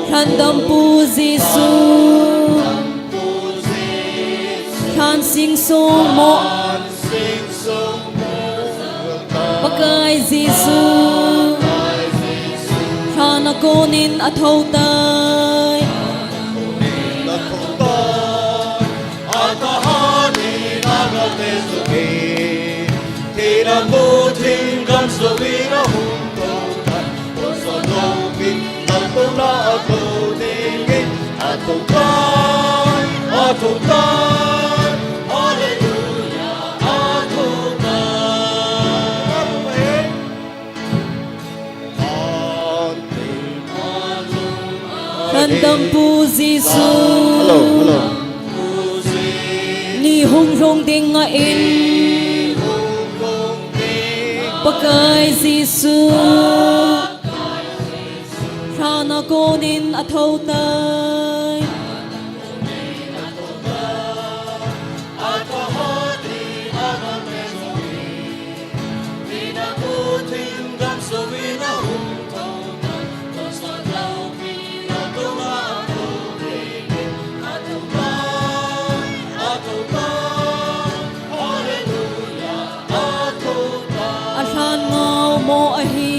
Khandam pu Jesu, khan sing song mo, bakai Jesu, khana konin athau tai, Khandam pu Jesu, ni hung rong ding nga in, bakai Jesu, khana konin athau tai, athan ngau mo ahi,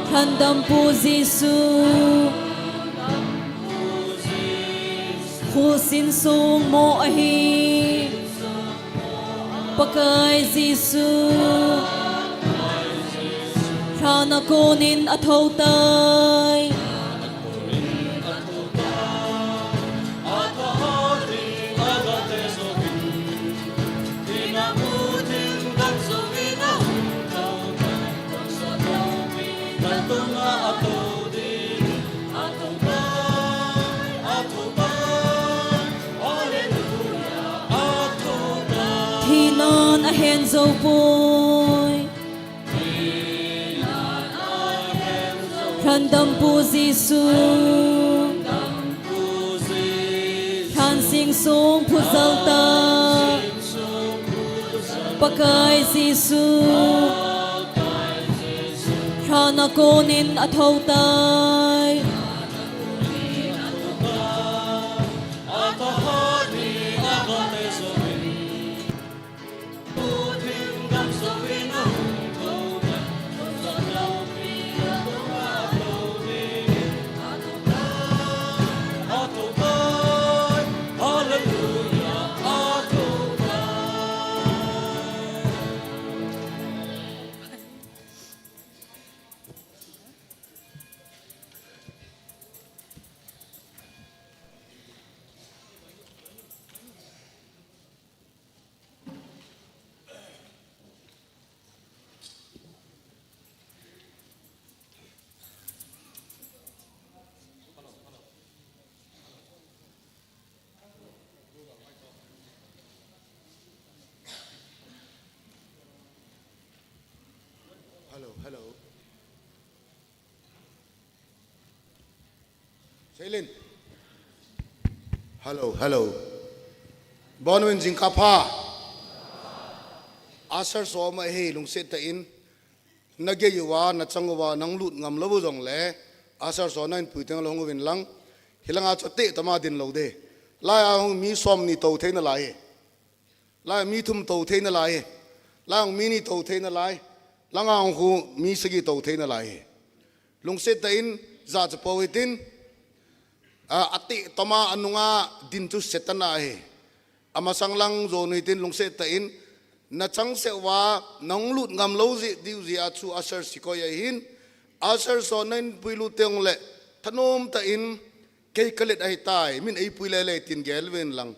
Handampu Jesu Husin sung mo ahi Pakai Jesu Rana konin at hautay Hinan ahen zo boy Randampu Jesu Han sing sung puzalta Pakai Jesu Rana konin at hautay Hello. Shailin. Hello. Bonwin Jingkah Houkhom. Asar so ma he lung set ta in. Nage yuwa na changwa nang lut ngam lobu jong le. Asar so nain puiteng long win lang. Hilanga chote tama din lo de. La ang mi som ni to the na lai. La mi thum to the na lai. La ang mi ni to the na lai. Langang hu mi sagi to the na lai lung set ta in za cha powitin ati toma anunga din tu setana he amasang lang zo nuitin lung set ta in na chang se wa nang lut ngam lo ji diu ji achu asar sikoya hin asar so nain puilu teong le thanom ta in ke kalet ai tai min ai puile le tin gelwen lang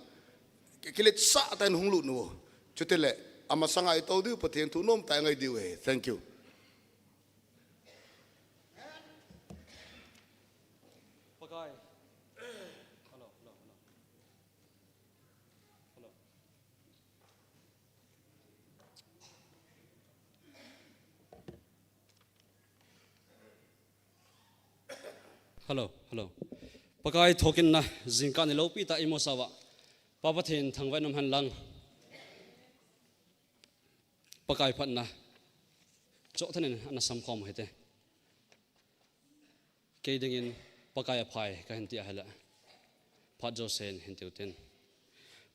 kelet sa tan hung lut no chutele amasanga ito diu pathian thu nom tai ngai diu he thank you pakai hello pakai thokin na Jingkah ni lopi ta imo sawa papathin thangwai nom han lang pakai phat na cho thanin ana samkhom hete ke dingin pakai phai ka hintia hala phat jo sen hintiuten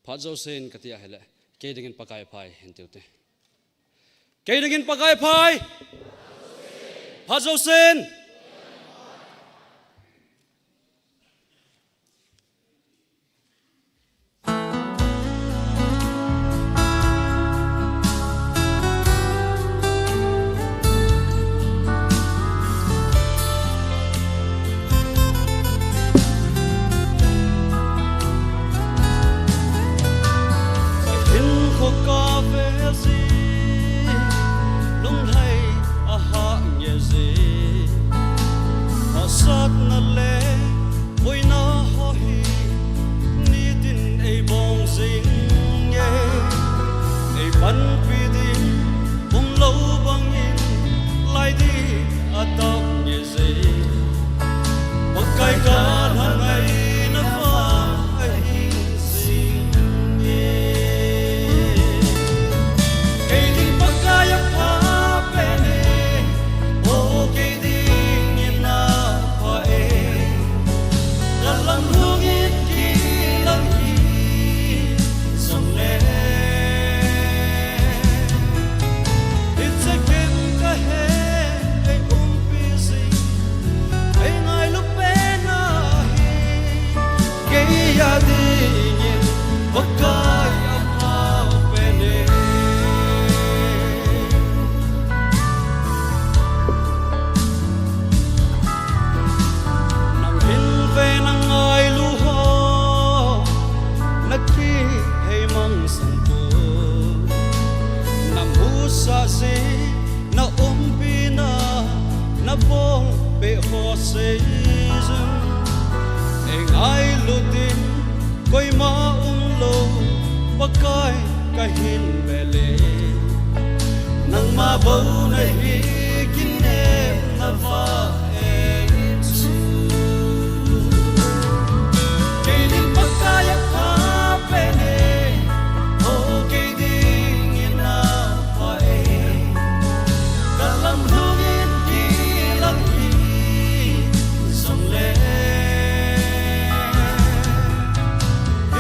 phat jo sen katia hala ke dingin pakai phai hintiute ke dingin pakai phai phat jo sen bong pe ho season eng ai lutin koi ma lo pakai kahin bele nang ma bo na hi kine na va ensu kenin pakai ka pene o keding ina pa e kalam hungin kilang hi song le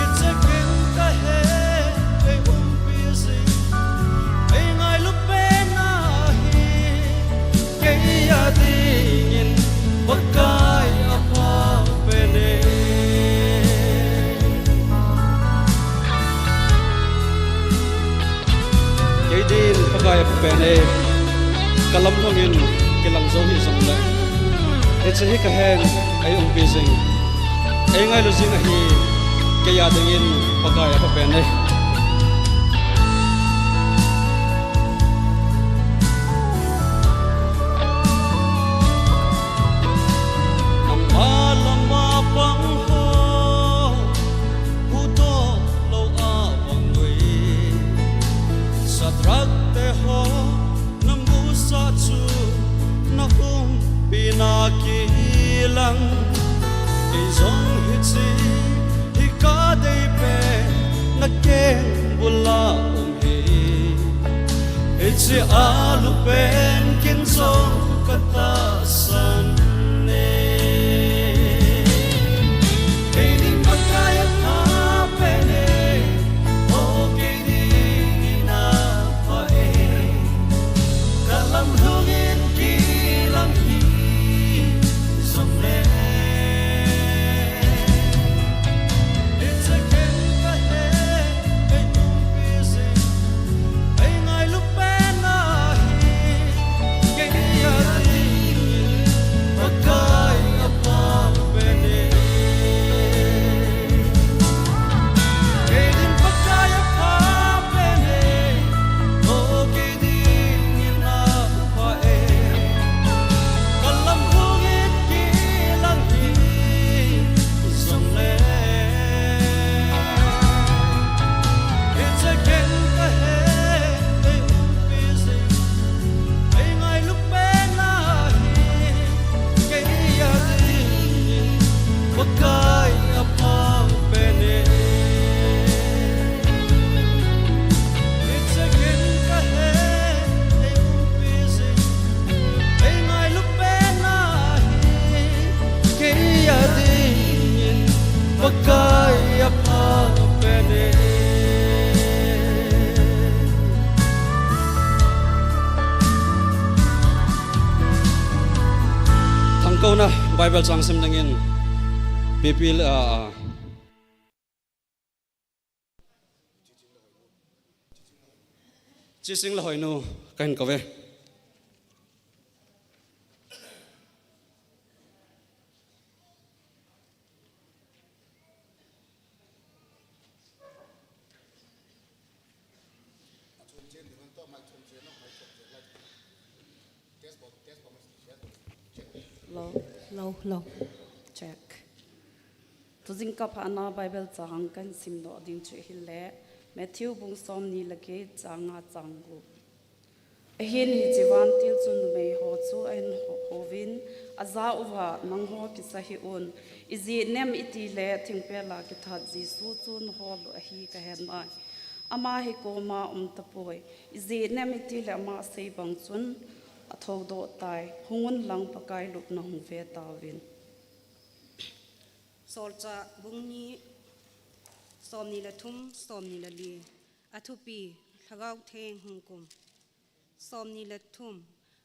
it's a Jingkah he e busy e ngai lu pe na hi ke ya dingin pakai apa pene ke din pakai apa pene kalam hungin kilang zo hi song le it's a hikaheng ay busy e ngai lu jing hi ke ya dingin pakai apa pene ang alam mapang ho puto lo awang wi sa drag te ho nambusa chu na pinakilang izong hitsi hikadei pe nakeng bula hi hitsi alu pen kinzong katasan ne kening pakaya ka pene o kening ina pa e kalam hungin kilang hi song le it's a Jingkah he e busy ay ngai lu pe na hi ke ya dingin pakai apa pene kenin pakai apa pene o keding ina pa e kalam hungin kilang hi song le it's a Jingkah he e busy ay ngai lu pe na hi ke ya dingin pakai apa pene it's a Jingkah he e busy ay ngai lu pe na hi ke ya dingin pakai apa pene thang ko na Bible chang sim dangin pipil chising la hoinu kain kove Low. Check. Tu Jingkah phana Bible chang kan sim do ding chu hile Matthew bung som ni lage changa changu hin hi jiwan til chun mei ho chu en hovin aza uwa nang ho ki sahi un izi nem iti le thingpe la ki tha Jesu chun hol hi ka hen mai ama hi ko ma tapoi izi nem iti le ma sei bang chun athau do tai hungun lang pakai lup na hu ve tawin solcha bungni somni la thum somni la li athupi thagau theng hungkum somni la thum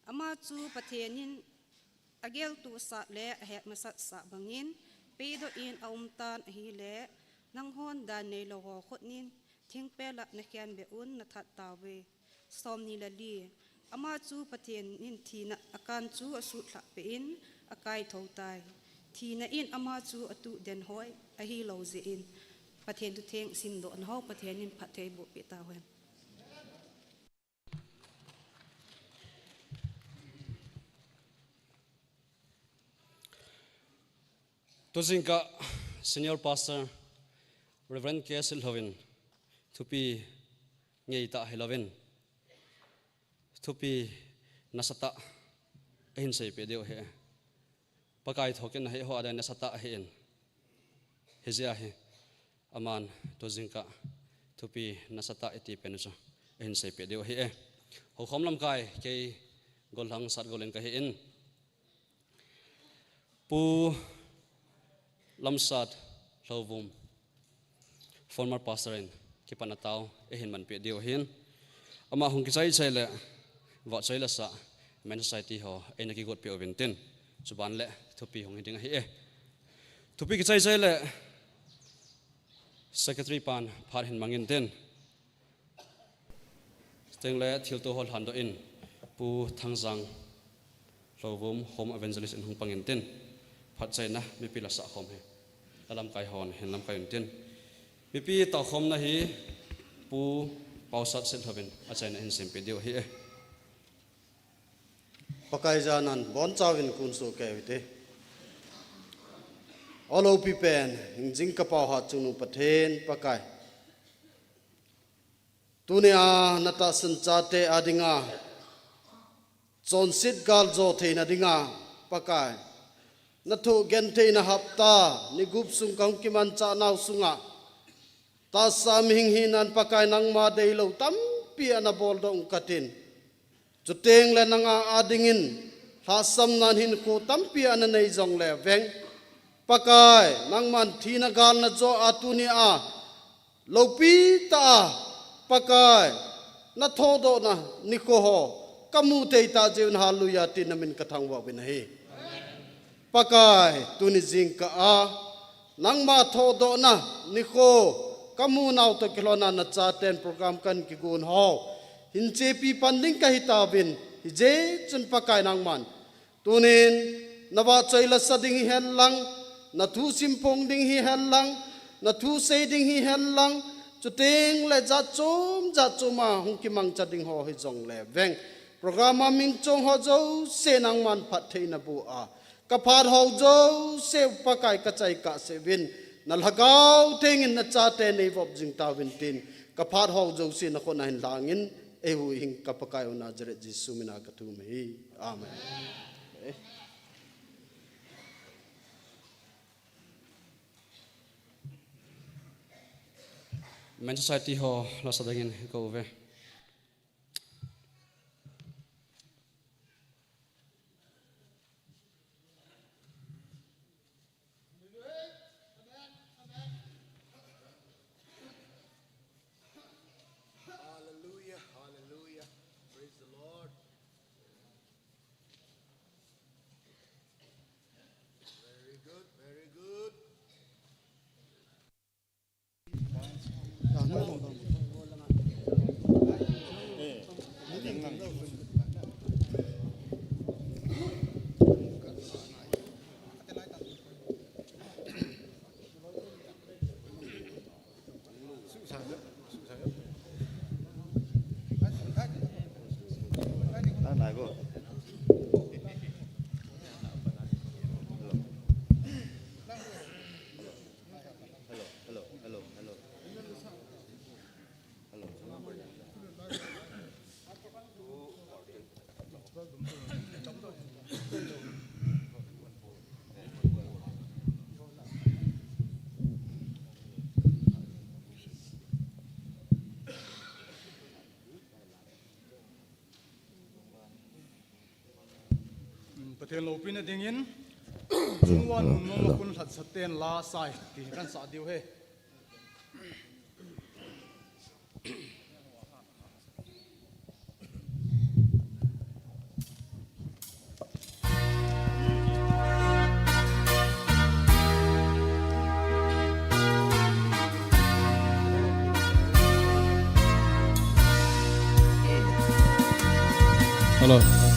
ama chu pathenin agel tu sa le hek masat sa bangin pedo in aumtan hi le nanghon dan nei lo ho khotnin thingpe la na kyan be un na that tawe somni la li ama chu pathenin thina akan chu asu thla pe in akai thautai thina in ama chu atu den hoi a hi lo ze in pathen tu theng sim do an ho pathen in phathei bo pe ta wen to Jingkah Senior Pastor Reverend K. Sitlhou thupi ngei ta hilovin thupi nasata hin sei pe deu he pakai thokin he ho ada nasata hin hezia he aman to Jingkah thupi nasata eti penucha hin sei pe deu he Houkhom lam kai ke golhang sat golen ka he in pu lamsat lovum former pastor in kipanataw ehin man pe dio hin ama hung kisai chaile wa chaila sa men society ho enaki got pe oventin chuban le thupi hung hiding hi thupi kisai chaile secretary pan phar hin mangin ten tengle thilto hol hando in pu thangjang lovum home evangelist in hung pangin ten phat chaina mi pila sa khom he alam kai hon hen lam kai ten mi pi ta khom na hi pu pausat Sitlhou a chaina hin sem pe dio hi pakai janan bon chawin kun so ke vite olo pi pen Jingkah pau ha chunu pathen pakai tunia nata san chate adinga chon sit gal jo theina dinga pakai nathu gente na hapta ni gup sung kang kiman cha naw sunga ta sam hing hinan pakai nang ma dei lo tam pi ana bol dong katin chuteng le nanga adingin ha sam nan hin ko tam pi ana nei jong le veng pakai nang man thina gal na jo atuni a lo pi ta pakai na thodo na ni ko ho kamu te ta jeun hallelujah tin namin kathang wa bin he pakai tuni Jingkah a nang ma thodo na ni ko kamu naw to kilona na chaten program kan ki gun ho hinche pi panding ka hitabin hije chun pakai nang man tunin nawa chaila sading hi hen lang na thu simpong ding hi hen lang na thu sei ding hi hen lang chuteng le za chuma hungkimang chading ho hi jong le veng program ming chong ho jo se nang man phat theina bu a kapar ho jo se pakai ka chai ka se win nalhagaw thengin na chate nei vop Jingkah wintin kapar ho jo se na ko na hin langin ehu hing kapakai ona jere Jesu mina ka tu me amen men society ho la sadangin ko ve Hallelujah. Praise the Lord. Very good. Patel opina dingin chungwan mong kun that saten la sai ki kan sa diu he hello Hallelujah.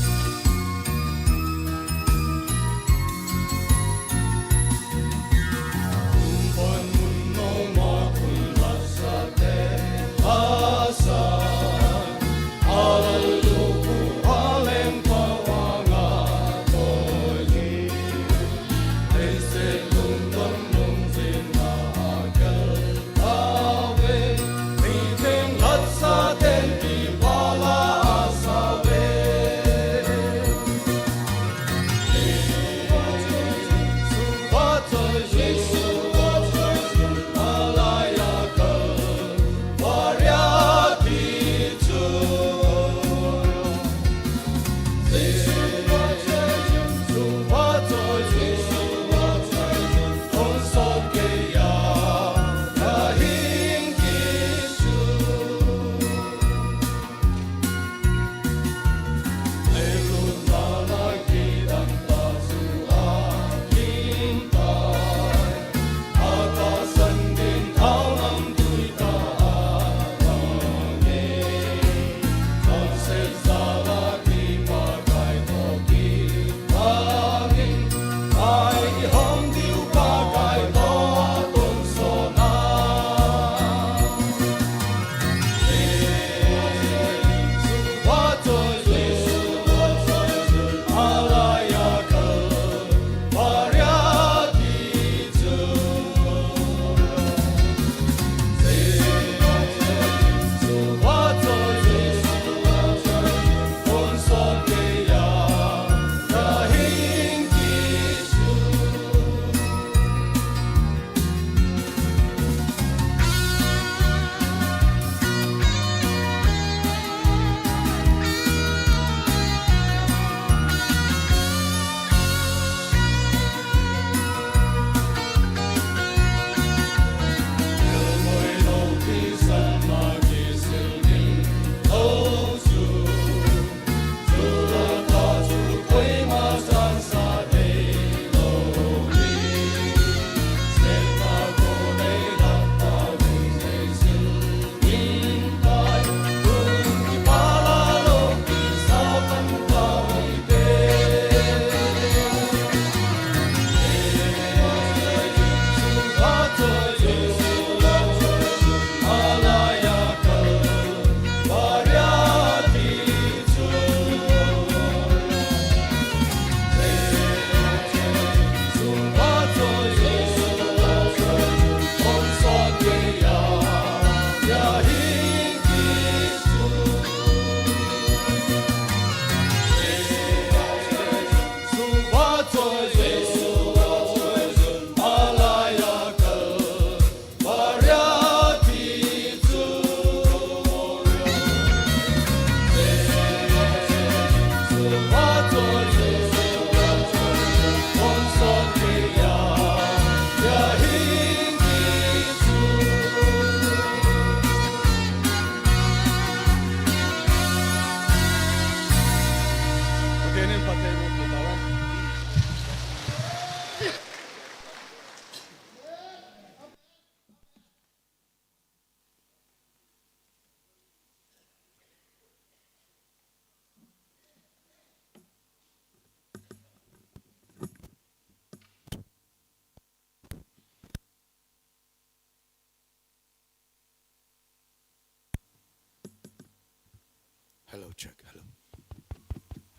Hello, check.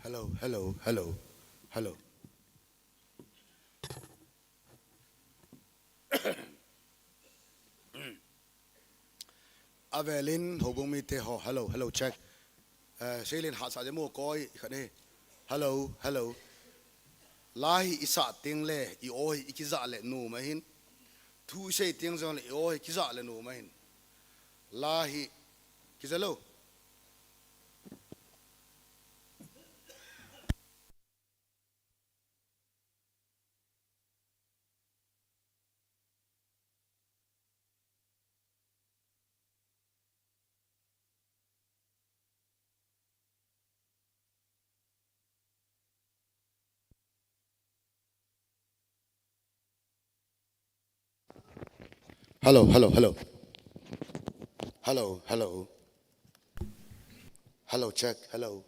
Hello. Avelin, Hobung mi te ho. Hello, check. Shailin hat sa jemo koi khane. Hello. Lahi isa ting le I oi ikiza le nu mahin. Tu say ting zon le I oi kiza le nu mahin. Lahi kizalo. Hello. Hello, check. Hello.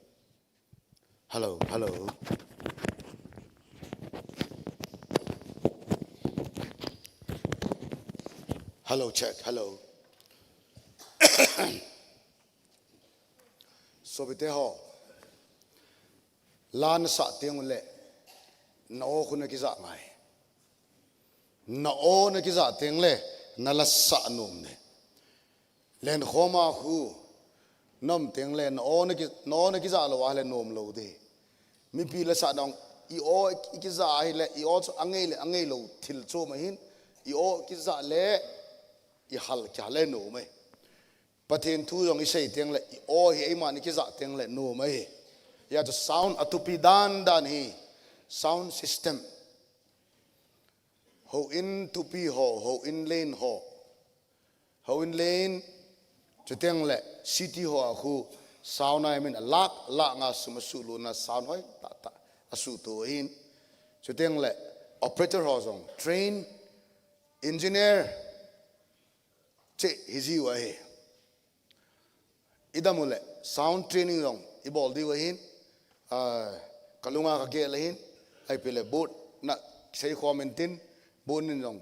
Hello, check. Hello. So bite ho. Lan sa tiang le. No khuna ki za ngai. No na ki za tiang le. Na la sa num ne. Len khoma khu. Nom tiang le no na ki za lo wa le nom lo de. Mi pi la sa dong I o ki za ai le I o angai lo thil cho ma hin. I o ki za le I hal kya le no me. Pathin thu dong I sei tiang le I o hi ma ni ki za tiang le no me. Ya to sound atupi dan hi. Sound system. Ho in tupi ho in lane ho. Ho in lane chuteng le city ho khu sound I mean lak nga sumasulu na sound hoi ta asu to in chuteng le operator ho zong train engineer che hizi wa he idamule sound training zong ibol di wa hin kalunga ka ge le hin ai pele boat na sei commentin bonin zong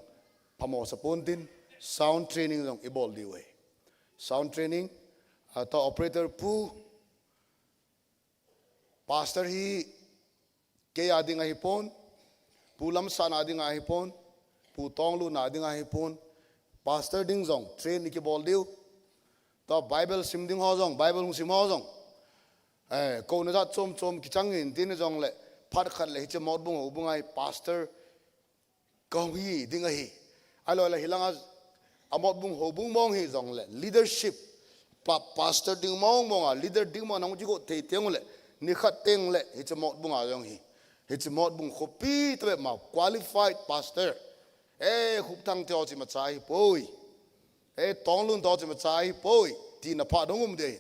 pamo sapontin sound training zong ibol di wa sound training to operator pu pastor hi ke ading hi pon pulam san ading hi pon pu tonglu na ading hi pon pastor ding zong train ki bol diu to bible sim ding ho zong bible sim ho zong ko na za chom ki changin tin zong le phat khat le che Motbung Baptist ai pastor kong hi ding hi alo la hilanga Motbung Baptist mong hi zong le leadership pastor ding mong leader ding mong nang ji go te teng le ni khat teng le hi che Motbung a zong hi che Motbung khopi to ma qualified pastor khup thang theo chi ma chai poi tong lun to chi ma chai poi ti na pha dongum de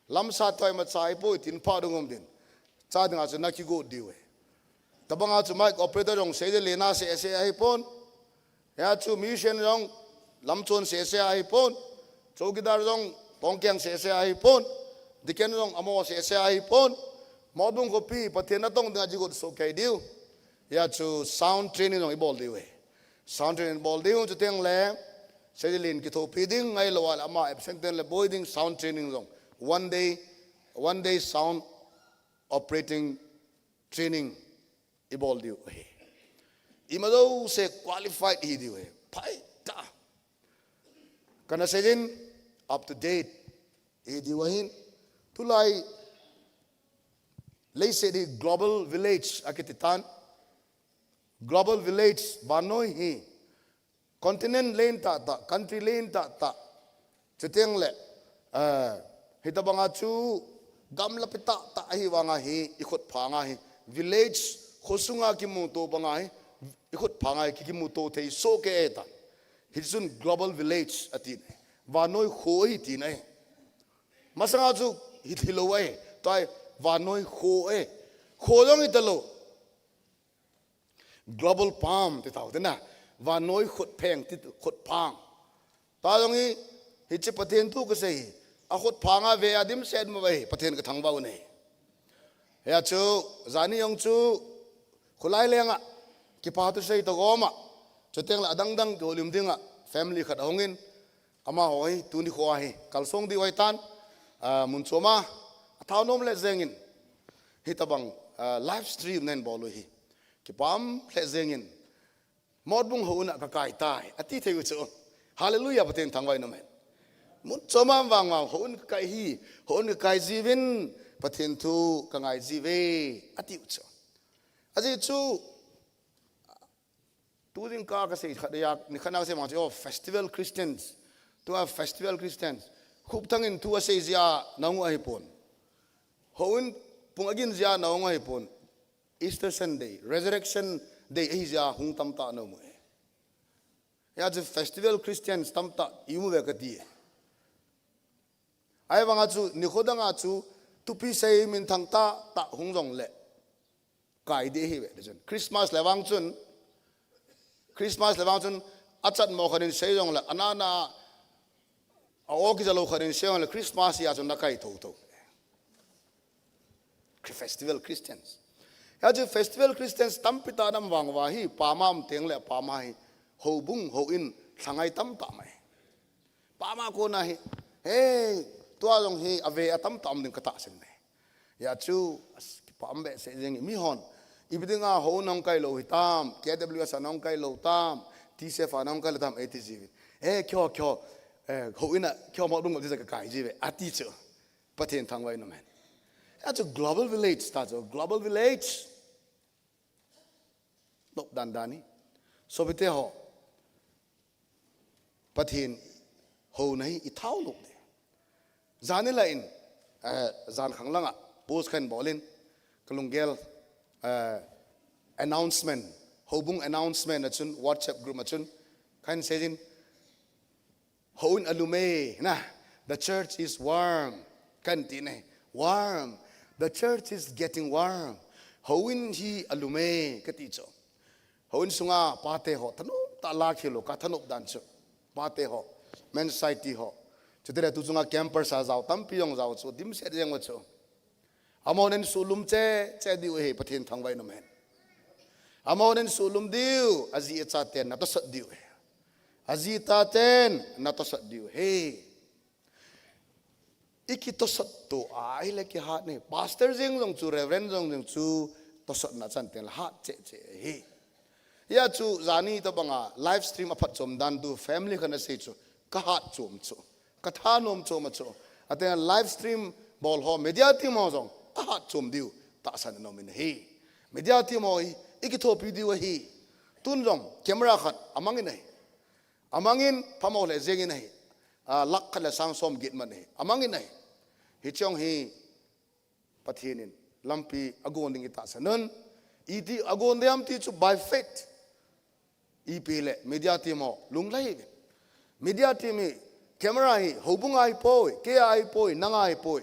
lam sa toy ma chai poi tin pha dongum din cha ding a chu na ki go diwe tabanga chu mic operator rong se de lena se ai pon ya chu mission rong lam chon se ai pon chokidar rong tongkyang se ai pon diken rong amo se ai pon Motbung kopi pathena tong da ji go so kai diu ya chu sound training rong ibol diwe sound training bol diu chu teng le sedilin ki tho feeding ngai lawal ama absent le boarding sound training long one day sound operating training ibol diu imado se qualified hi diu pai ta kana sedin up to date hi diu hin tulai lei se di global village akititan global village banoi hi continent lane ta country lane ta cheteng le hitabanga chu gamla pita ta hi wanga hi ikhot phanga hi village khosunga ki mu to banga hi ikhot phanga ki mu to thei so ke ta hisun global village ati wanoi khoi ti nai masanga chu hithilowai tai wanoi kho jong italo global palm te tau na và nói khut phèn thì khut phang ta dong hi che pathen tu ka sei a khut phanga ve adim set ma vai pathen ka thang bau nei ya chu zani yong chu khulai lenga ki pa tu sei to goma chuteng la dang golim dinga family khat hongin ama hoi tu ni khwa hi kalsong di wai tan mun choma thao nom le zengin hi tabang live stream nen bolu hi ki pam le zengin Motbung ho na ka kai tai ati theu chu hallelujah paten thangwai no men mun chomam wang ma ho un kai hi ho un kai jivin paten thu ka ngai jive ati chu aji chu tu Jingkah ka se khadya ni khana se ma oh festival Christians to have festival Christians khup thangin tu ase zia naung ai pon ho un pung agin zia naung ai pon Easter Sunday resurrection day Asia hung tam ta no mo ya the festival Christians tam ta imu ve ka ti ai wanga chu ni khodanga chu tu pi sei min thang ta hung jong le kai de hi ve jon Christmas lewang chun achat mo kharin sei jong la anana a o ki jalo kharin sei jong la Christmas ya chun na kai tho festival Christians ya ju festival Christians tam pita nam wangwa hi pamam teng le pama hi ho bung ho in thangai tam ta mai pama ko na hi hey tua jong hi ave atam tam ding kata sen me ya chu pam be se jeng mi hon ibidinga ho nong kai lo hi tam KWS nong kai lo tam TCF nong kai lo tam ATG kyo ho ina kyo mo dung de ka kai ji ve ati chu paten thangwai no man that's a global village starts a global village lop dan dani so bite ho pathin ho nai I thau lok de zani la in zan khanglanga post khan bolin kalungel announcement hobung announcement achun WhatsApp group achun khan sejin ho in alume na the church is warm kan ti ne warm the church is getting warm ho in hi alume kati cho Hoin sunga pate ho thanu ta la khilo ka thanop dan chu pate ho men society ho chudere tu sunga camper sa jaw tam piong jaw chu dim se jeng chu amonen sulum che di he pathin thangwai no men amonen sulum diu azi cha ten na to sat diu azi ta ten na to sat diu he iki to sat to ai le ki ha ne pastor jeng jong chu reverend jong chu to sat na chan ten ha che he ya chu zani to banga live stream aphat chom dan du family khana se chu ka hat chom chu ka tha nom chom chu ate live stream bol ho media team ho jong ka hat chom diu ta san no min he media team ho iki tho pi diu hi tun jong camera khat amangin phamo le jengin nei lak khala sang som git man nei amangin nei hi chong hi pathinin lampi agon ding ta sanon idi agon deam ti chu by faith ipele media team ho lunglai media team camera hi hobung ai poi ke ai poi nang ai poi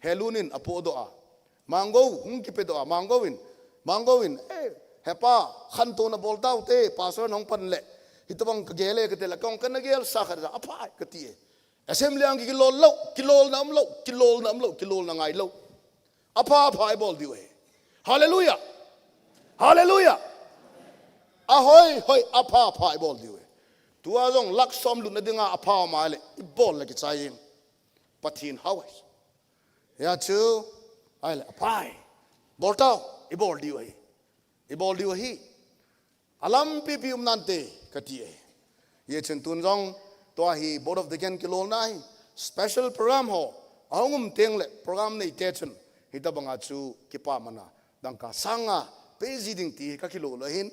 helunin apodo a mango hung ki pedo a mangowin hepa khan to na bol dau te pastor nong pan le hitawang gele ke te la kong kan gel sa khar apa ka ti assembly ang kilol na ngai lo apa ai bol diwe hallelujah hallelujah ahoy hoy apa ai bol diwe tua jong lak som lu na dinga apa ma le I bol la ki chayin pathin hawai ya chu ai le apa bol tao I bol diwe hi alam pi nante kati ye chen tun jong to hi board of the gen kilol nai special program ho ahungum teng le program nei te chen hita banga chu kipa mana dangka sanga peji ding ti ka kilo lo hin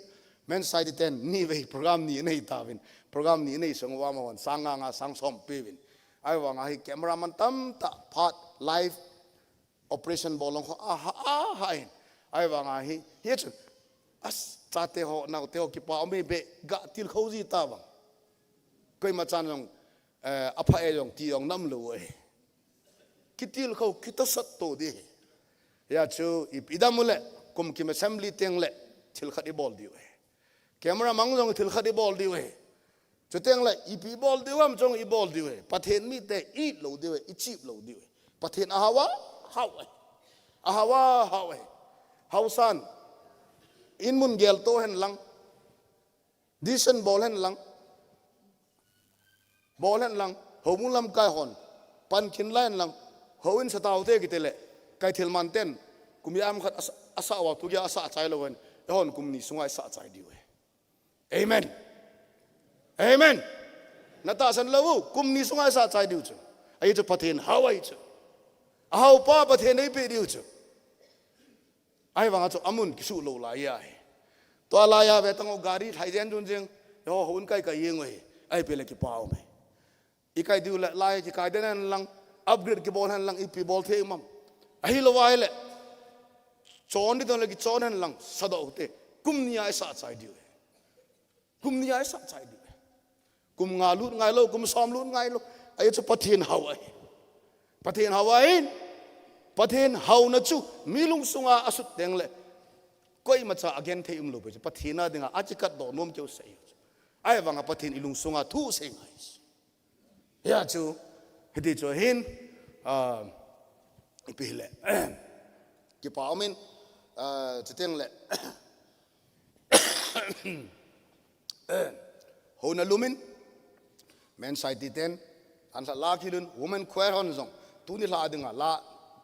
men side ten ni ve program ni nei tawin program ni nei songwa ma wan sanga nga sang som pevin ai wanga hi cameraman tam ta phat live operation bolong ho hai ai wanga hi ye chen as chate ho na te ho kipa me be ga til khoji ta ba koi ma chan jong apa e jong ti jong nam lo e kitil kho kitasat to di ya chu ipidamule kum kim assembly teng le thil khadi bol di we camera mang jong thil khadi bol di we chu teng le ipi bol di wam jong I bol di we pathen mi te I lo di we I chip lo di we pathen ahawa hausan in mun gel to hen lang disen bol hen lang homung lam kai hon pan kin lain lang hoin satau te kitele cái thil man ten kum yam khat asa wa tu ya asa chai lo wen hon kum ni sungai sa chai diu amen amen nata san lo kum ni sungai sa chai diu chu ai chu pathen hawai chu ahau pa pathen ei pe diu chu ai wanga chu amun ki su lo la ya to la ya ve tang gari thai jen jun jeng ho hun kai kai yeng oi ai pe le ki pao me ikai diu la lai ki kai den lang upgrade ki bol han lang ipi bol the mam ai lo wa le chon di don le ki chon han lang sado te kum ni ai sa chai diu kum ni ai sa chai diu kum nga lut ngai lo kum som lut ngai lo ai chu pathen hawai pathen hau na chu milung sunga asut teng le koi macha again the lo be pathina dinga achikat do nom cheu sei ai wanga pathen ilung sunga thu sei ngai ya chu hedi chu hin ipile ki pa min chiteng le hona lumin men side ten an sa la kilun woman choir hon zong tu ni la dinga la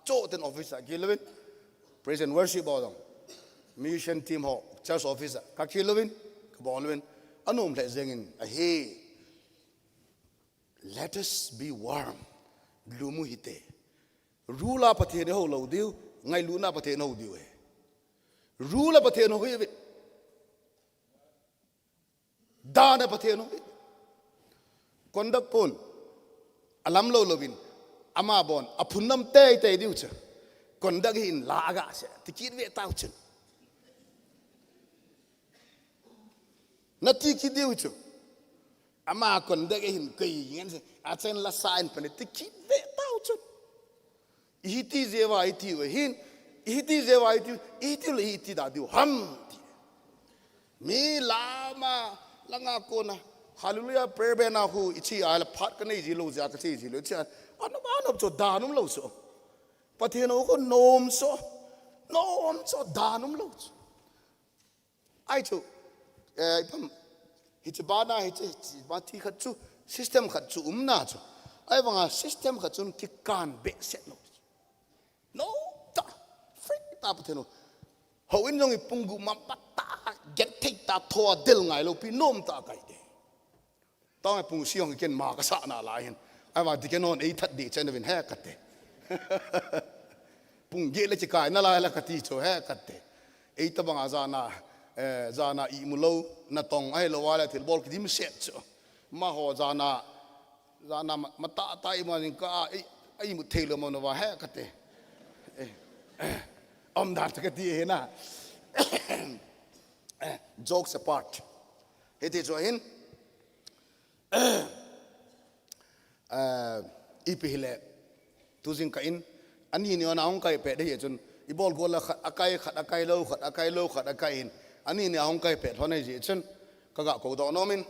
cho ten officer kilun praise and worship bodong mission team ho church officer ka kilun ka bolwin anom le zengin a he let us be warm lumu hite rula pathe ho lo diu ngai luna pathe no diu rula pathe no hi dana pathe no kondak pon alam lo lovin ama bon aphunam te diu cha kondak hin la aga se tikit ve tau chen nati ki diu chu ama kondak hin kai ngen se a chen la sign pane tikit ve tau chen ihiti zewa iti we hin ihiti zewa iti le iti da diu ham mi lama langa kona hallelujah prayer bena hu ichi ala phat ka nei ji lo ja ka chi ji lo cha anop cho danum lo so patheno ko nom so danum lo ai chu pam hit bana hit ba thi khat chu system khat chu na chu ai wanga system khat chun ki kan be set lo no ta freak ta patheno ho in jong ipungu ma pata get take ta thoa del ngai lo pi nom ta kai de tao pung siong ken ma ka sa na la hin ai wa di ken on ei that di chen vin ha ka te pung ge le chi kai na la ka ti cho ha ka te ei ta bang za na i mu lo na tong ai lo wa la thil bol ki dim set cho ma ho za na ma ta i ma nin ka ai mu the lo mo na wa ha ka te om da ta ka ti he na jokes apart heti cho hin ipihile tuzing kain ani ni ona ong kai pe de ye chun ibol gol la khat akai lo khat akai in ani ni ong kai pe thonai ji chun kaga ko do nomin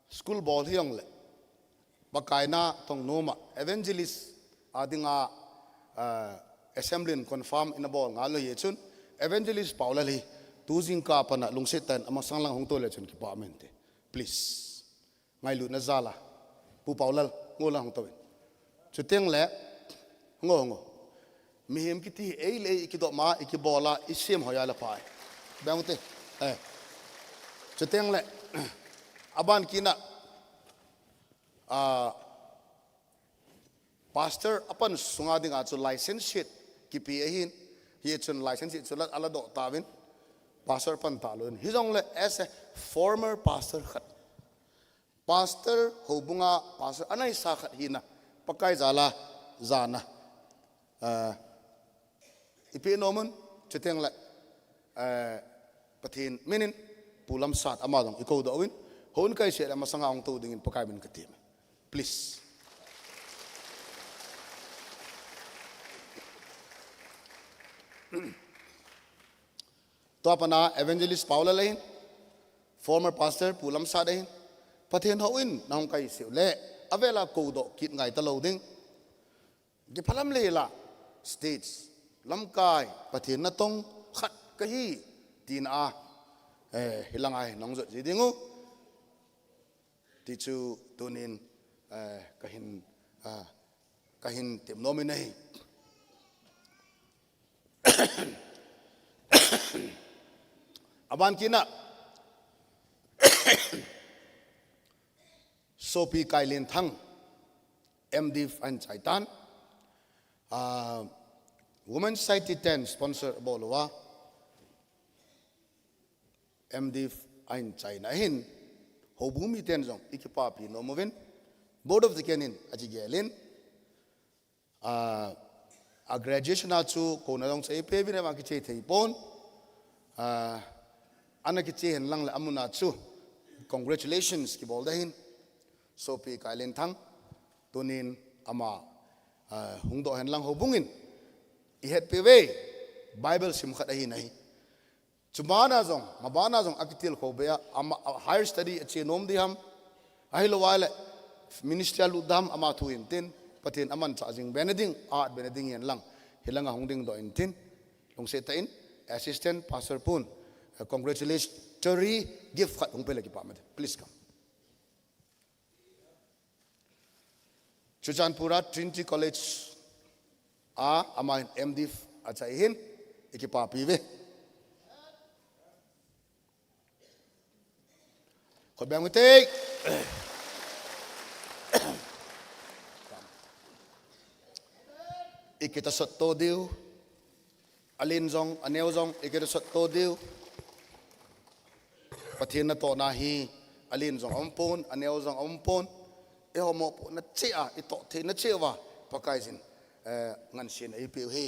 school ball hiong le bakai na tong noma evangelist adinga assembly confirm in a ball nga lo ye chun evangelist paula li tuzing ka pana lungsetan ama sanglang hong tole chun ki pa mente please ngai lu na zala pu paulal ngola hong towen chuteng le ngo mihem ki ti ei le ki do ma ki bola isem hoya la pai bangte chuteng le aban kina pastor apan sunga dinga chu license sheet ki pi hin hi chun license sheet chulat ala do tawin pastor pan talun hizong le as a former pastor khat pastor hobunga pastor anai sa khat hina pakai zala zana ipi nomun chuteng le pathin minin pulam sat amadong iko dawin hon kai se ma sanga ong to dingin pakai bin katim please to apana evangelist paula lein former pastor pulam sa dein pathen hoin nang kai se le avela ko do kit ngai ta lo ding gi phalam le la stage lam kai pathen na tong khat ka hi tin a hilangai nong zo ji dingu ti chu tunin kahin kahin tem nominate aban kina sopi kailin thang MD an chaitan Women's Society 10 sponsor bolwa MD an China hin hobumi ten jong ikipapi no movin board of the canin ajigelin a graduation chu ko na dong sei pe bi na ma ki che thei pon ana ki che hen lang la amuna chu congratulations ki bol da hin so pi kailen thang tunin ama hungdo hen lang hobungin I het pe we bible sim khat hi nahi chumana jong mabana jong akitil ko be ama higher study ache nom di ham ahilo wale ministerial udam ama thu in tin patin aman cha jing beneding art beneding yen lang hilanga hongding do in tin long se ta in assistant pastor pun congratulatory gift khat hong pele ki pa please come Chujanpura Trinity College ama MD acha hin ikipa pive ko bang take ikita sot to diu alin jong aneu jong ikita sot to diu pathin na to na hi alin jong ompon aneu jong ompon e homo na chia I to the na chewa pakai jin ngan sin ai pe he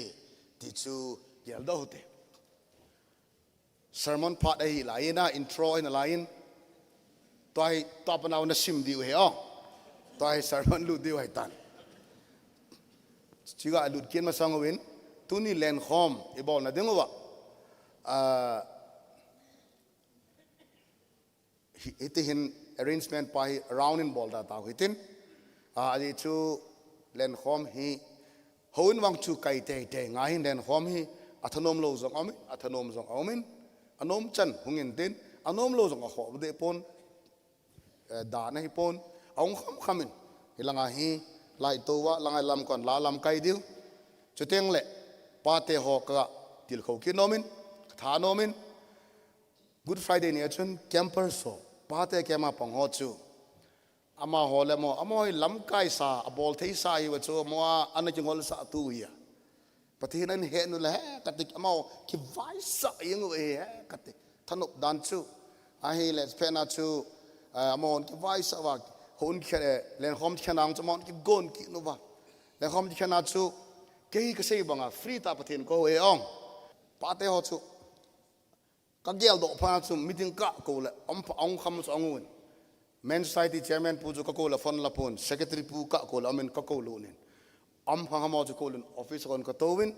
ti chu yel do te sermon part ai la ina intro in a line toi top na na sim diu he toi sermon lu diu hai tan chiga lut ken ma sang win tuni len khom e bol na dengowa ite hin arrangement pai around in bol da ta hitin ali chu len khom hi hoin wang chu kai te te nga hin len khom hi athanom lo zong amin athanom zong amin anom chan hungin tin anom lo zong kho de pon da na hi pon ong khom khamin hilanga hi lai to wa langai lam kon la lam kai diu chuteng le pa te ho ka til kho ki nomin tha nomin Good Friday ni achun camper so pa te kema pang ho chu ama ho le mo amoi lam kai sa abol thei sa hi wa chu mo an jingol sa tu ya pathin an he nu le katik amao ki vai sa yeng we katik thanop dan chu a hi le pena chu amon ki vai sa wa hon khere len khom khanang chamon ki gon ki nu ba len khom khana chu ke ka sei banga free ta pathin ko e ong pa te ho chu ka gel do pa chu meeting ka ko le ong kham so ngun men society chairman pu ju ka ko la phone la pon secretary pu ka ko la men ka ko lu nin phang ma ju ko lun office kon ka to win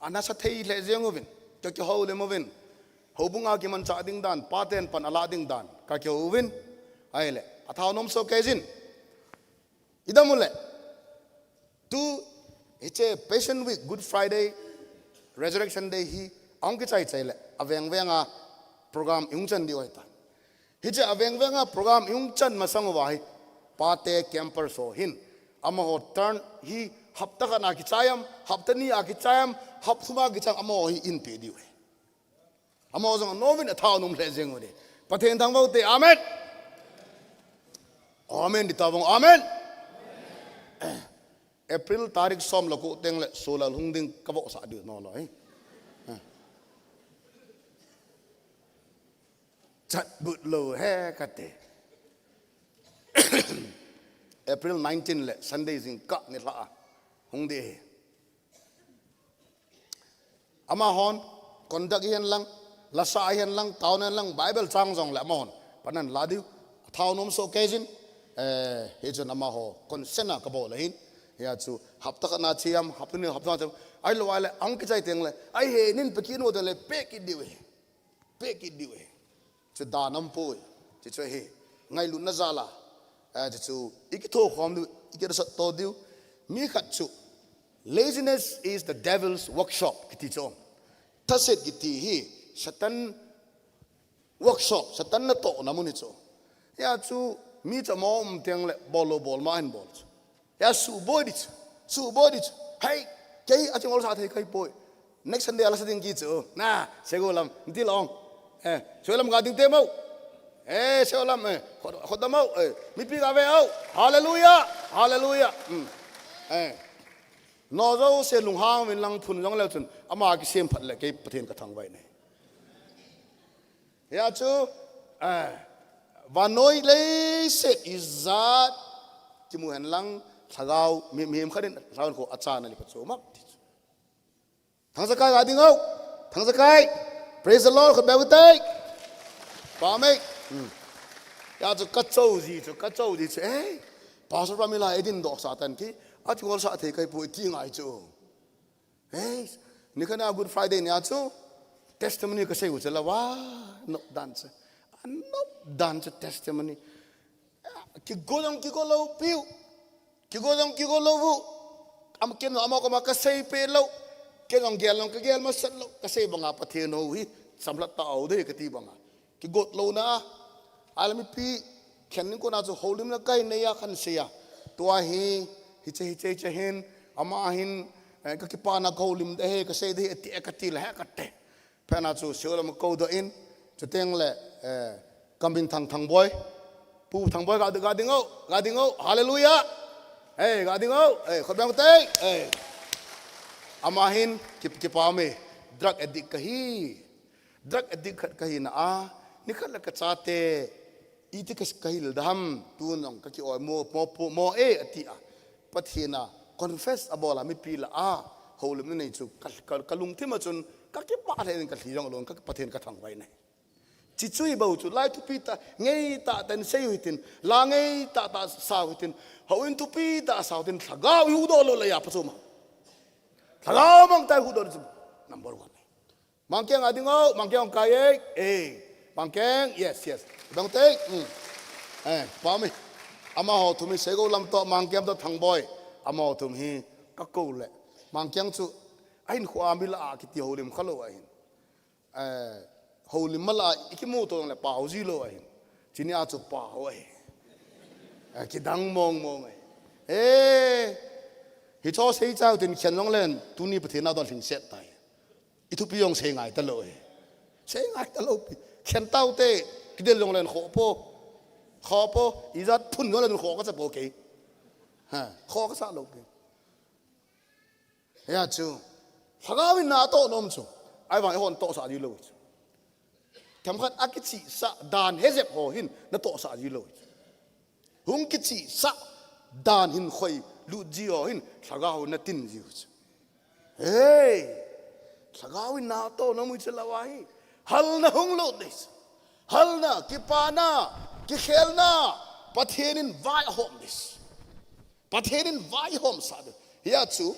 ana sa thei le jeng win ka ki ho le mo win ho bunga ki man cha ding dan pa ten pan ala ding dan ka ki ho win ai le athaw nom so ke jin idamule tu it's a Passion Week Good Friday Resurrection Day hi ong ki chai chai le aveng venga program yung chan di wai ta hi che aveng venga program yung chan ma sang wa hi pa te camper so hin ama ho turn hi hapta ka na ki chayam hapta ni a ki chayam hap thuma ki chang ama hi in pe di we ama jong no win athaw nom le jeng ode pathen thang bo te amen amen di tawong amen April tarik som la ko teng le solal hungding ka bo sa di no lo chat but lo he kate April 19 le Sunday sing ka ni la hungde ama hon kondak hian lang lasa hian lang taunan lang Bible chang jong la mon panan ladiu thau nom so kejin he jon ama ho konsena ka bo la hin ya chu hapta ka na chiam hapni hapta cham ai lo wale ang ki chai teng le ai he nin pekin wo de le pe ki diwe chu danam po chu chu he ngai lu na zala chu ikitho khom du ikira sa to diu mi khat chu laziness is the devil's workshop kiti chom taset kiti hi satan workshop satan na to namuni chu ya chu mi cha mom teng le bol ma han bol ya su boy dit su body hey cái anh ngồi sao thấy cái bội next Sunday là sẽ tiếng gì chứ na sẽ gọi làm đi lòng sẽ làm cái tiếng têm không sẽ làm khót đâm không mi pi cà phê không hallelujah hallelujah nó rồi sẽ lùng hang mình lăng phun giống leo chun ama cái xem phật lại cáiประเทศcái thằng vậy này ya chú và nói lấy set izat chỉ muốn lăng thagao mềm khá đến thagao ko acha na li patso mak thằng sakai ga ding không thằng sakai praise the Lord khot ba tay pa mấy ya chú cắt trâu gì chứ pastor Pramila edin dok satan ki at ngol sa the kai pui ti ngai chu ni kana good Friday ni achu testimony ka sei uchala wa no dance testimony ki go lo piu ki go lo vu am ken no ama ko ma ka sei pe lo ken ong gel ma sat lo ka sei banga pathe no hi samlat ta au de ka ti banga ki got lo na alami pi khen ko na chu holim na kai ne ya khan se ya tua hi che hin ama hin ka ki pa na holim de he ka sei de ti ka ti la ka te pa na chu sholam ko do in chu teng le kambing thang boy pu thang boy ga ding o hallelujah ga ding o khot bang te ama hin ki pa me drug addict ka hi na a ni khat la ka cha te iti ka kahil dam tunong ka ki o mo ati a pathina confess abola mi pila a holim nei chu kalung thima chun ka ki pa the ka thirong long ka pathen ka thang vai nei chi chui bau chu lai tu pita ngei ta tan sei hitin la ngei ta sa hitin ho in tu pita sa tin thaga hu do lo la ya pa chu ma thaga mang tai hu do chu number 1 mangkyang adingo mangkyang kai mangkyang yes dang te pa mi ama ho tu mi se go lam to mangkyam to thang boy ama ho tu mi ka ko le mangkyang chu ain khwa mi la ki ti holim khalo ain holim mala ikimu to le pa ji lo ain chini a chu pa ho ki dang mong hi cho sei chao tin khen long len tu ni pathe na don thing set tai I tu pi yong sei ngai ta lo khen tao te cái điều long lên khó po izat phun nó lên khó cái sao bộ kỳ khó cái sao lâu kỳ ya chú thằng mình na to nom chú ai vang hôn to sa gì lâu thằng khát ác chỉ sa đàn hết dẹp hồ hin nó to sa gì lâu hung cái chỉ sa đàn hin khơi lụt gì hồ hin thằng nó tin gì thằng mình na to nó mới chơi lawai hal na hung lụt đấy halna kipana kikhelna pathenin vai hom this pathenin vai hom sad here too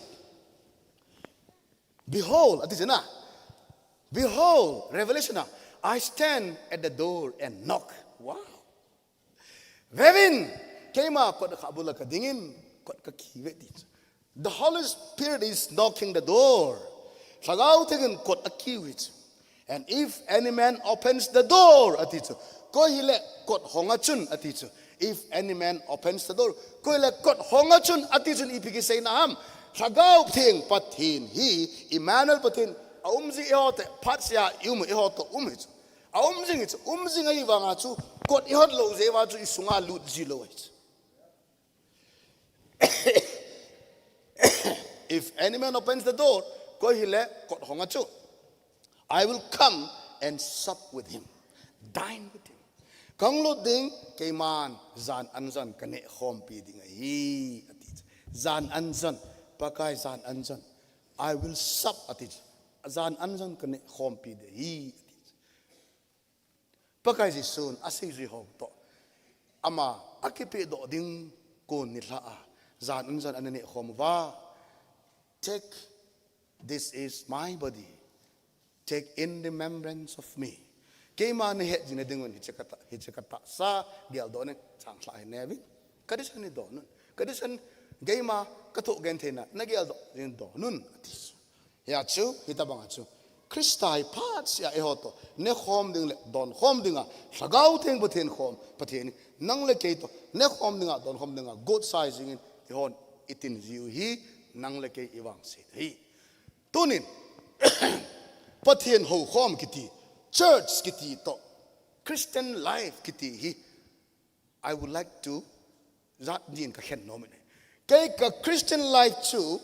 behold revelation I stand at the door and knock wow vevin kema kot khabula ka dingin kot ka kiwe dit the Holy Spirit is knocking the door sagau tegen kot akiwit and if any man opens the door, aticho, ko hile kot hongachun aticho. If any man opens the door, ko hile kot hongachun aticho ipigi say naham. Sagau ting pathin he Emmanuel pathin aumzi ihote patsya yum ihoto umich. Aumzing it umzing aivangachu kot ihot lo zewachu isunga lut zilowit. If any man opens the door, ko hile kot hongachun. I will come and sup with him, dine with him. Kang lo ding kay man zan anzan kane hom pi ding hi atit. Zan anzan pakai zan anzan. I will sup atit. Zan anzan kane hom pi de hi atit. Pakai si soon asay si hom to. Ama akipe do ding ko nila zan anzan anane hom va. Take, this is my body. Take in remembrance of me. Kay man he jina dingon hichakata sa dial donen chang sai nevi. Kadisan ni donon. Kadisan gay ma kato gentena nagial din donun atis. Ya chu hitabang chu. Kristai pats ya ehoto ne khom ding le don khom dinga sagau theng buthen khom pathen nang le keito ne khom dinga don khom dinga good sizing in hon itin ziu hi nang le ke iwang se hi tunin pathian Houkhom kiti church kiti to Christian life kiti hi I would like to zat din ka khen nomen ke ka Christian life chu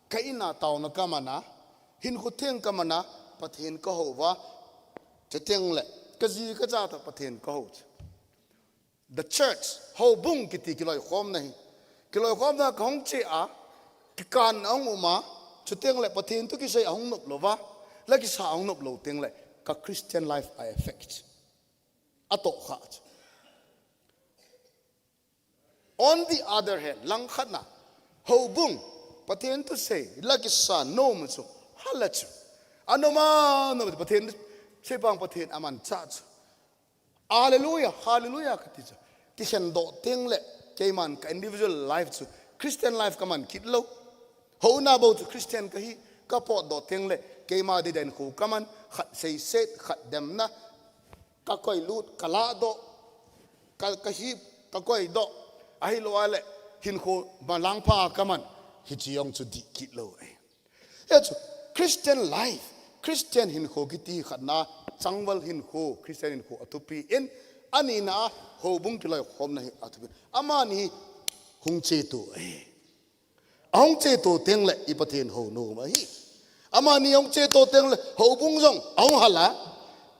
ka ina taw na kamana hin khu theng kamana pathian ka howa cheteng le ka ji ka za ta pathian ka ho the church Motbung kiti kiloi khom na khong che a ki kan ong uma cheteng le pathian tu ki sei ong nop lova la ki sa ong nop lo teng le ka Christian life I affect ato kha on the other hand lang khana Motbung pathian tu sei la ki sa no mu chu halachu anoma no pathian se bang pathian aman cha hallelujah kati ki hen do teng le ke man ka individual life chu Christian life ka man kit lo ho na bo chu Christian ka hi ka po do teng le ke ma de den khu ka man khat sei set khat dem na ka koi lut kala do ka hi ka koi do ai lo ale hin khu ba lang pa ka man hi chi yong chu di kit lo e chu Christian life Christian hin khu kiti khat na changwal hin khu Christian hin khu atupi in ani na Motbung kiloi khom na hi atupi amani hung che tu ong che to teng le I pathian ho no ma hi amani ong che to teng le Motbung jong ong hala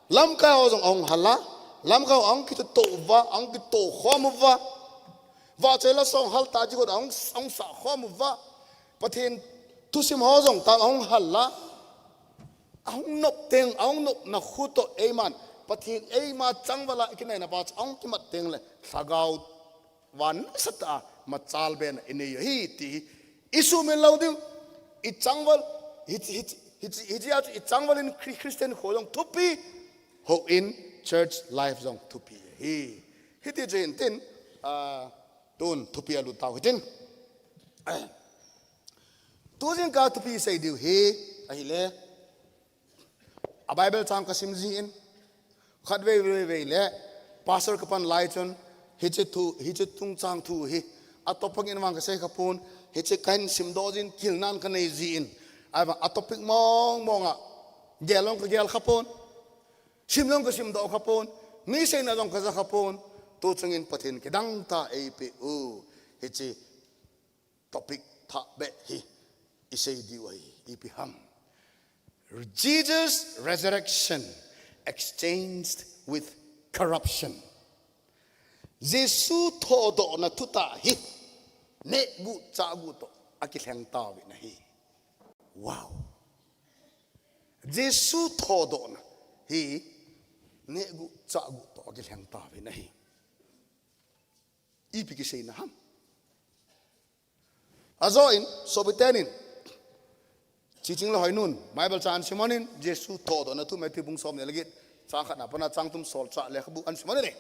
lam ka ong ong hala lam ka ong ki to va ong ki to khom va che la song hal ta ji ko ong sa khom va pathian tu sim ho jong ta ong hala ong nop teng ong nop na khuto eman pathian ema changwala kinai na pa ong ki mat teng le sagau wan sata machal ben ine hi ti isu men laudu I changwal I changwal in Christian holong tupi ho in church life jong tupi hi ti jen tin don tupi alu tau hin tu jin ka tupi sei diu hi ahile a Bible chang ka simji in khatwe we le pastor kapan laichon hiche tung chang thu hi atopang in wang ka sei kapun hiche kan simdojin kilnan ka nei ji in aba atopik monga gelong ka gel khapon simlong ka simdo khapon mi sei na dong ka za khapon tu chungin pathin ke dang ta apu hiche topic tha be hi isei diwai ipi ham Jesus' resurrection exchanged with corruption. Jesu thodohna thutah hi nehguh chagu to kilheng tawi na hi. Wow. Jesu thodohna hi nehguh chagu to kilheng tawi na hi. Ipi kisay na ham. Azoin sobitenin Chiching la nun Bible chan simonin Jesu thodohna thu Matthew bung som ne lagit chang khat na pana chang tum sol cha le khabu an simonin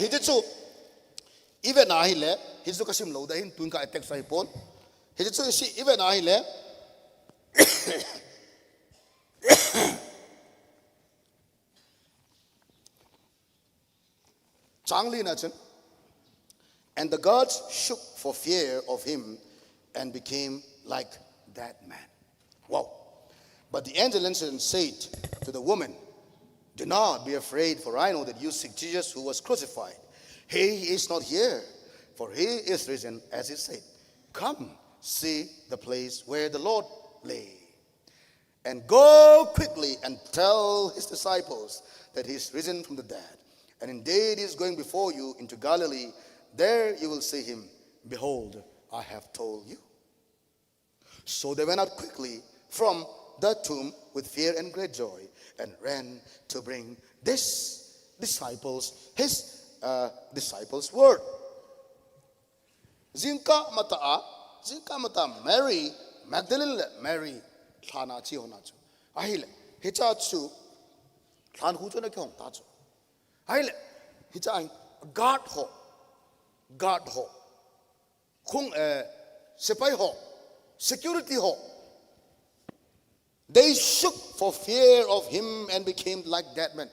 hijichu even na hi le hijichu kasim lo da hin tun ka attack sai pon hijichu si even na hi le changli na chen and the gods shook for fear of him and became like that man. Wow. But the angel answered and said to the woman, do not be afraid, for I know that you seek Jesus who was crucified. He is not here, for he is risen, as he said. Come, see the place where the Lord lay. And go quickly and tell his disciples that he is risen from the dead. And indeed he is going before you into Galilee. There you will see him. Behold, I have told you. So they went out quickly from the tomb with fear and great joy and ran to bring his disciples word. Jingkah mata Mary Magdalene Mary thana chi hona chu ahile hicha chu than hu chu na kyong ta chu ahile hicha guard ho khung sepai ho security ho. They shook for fear of him and became like that man.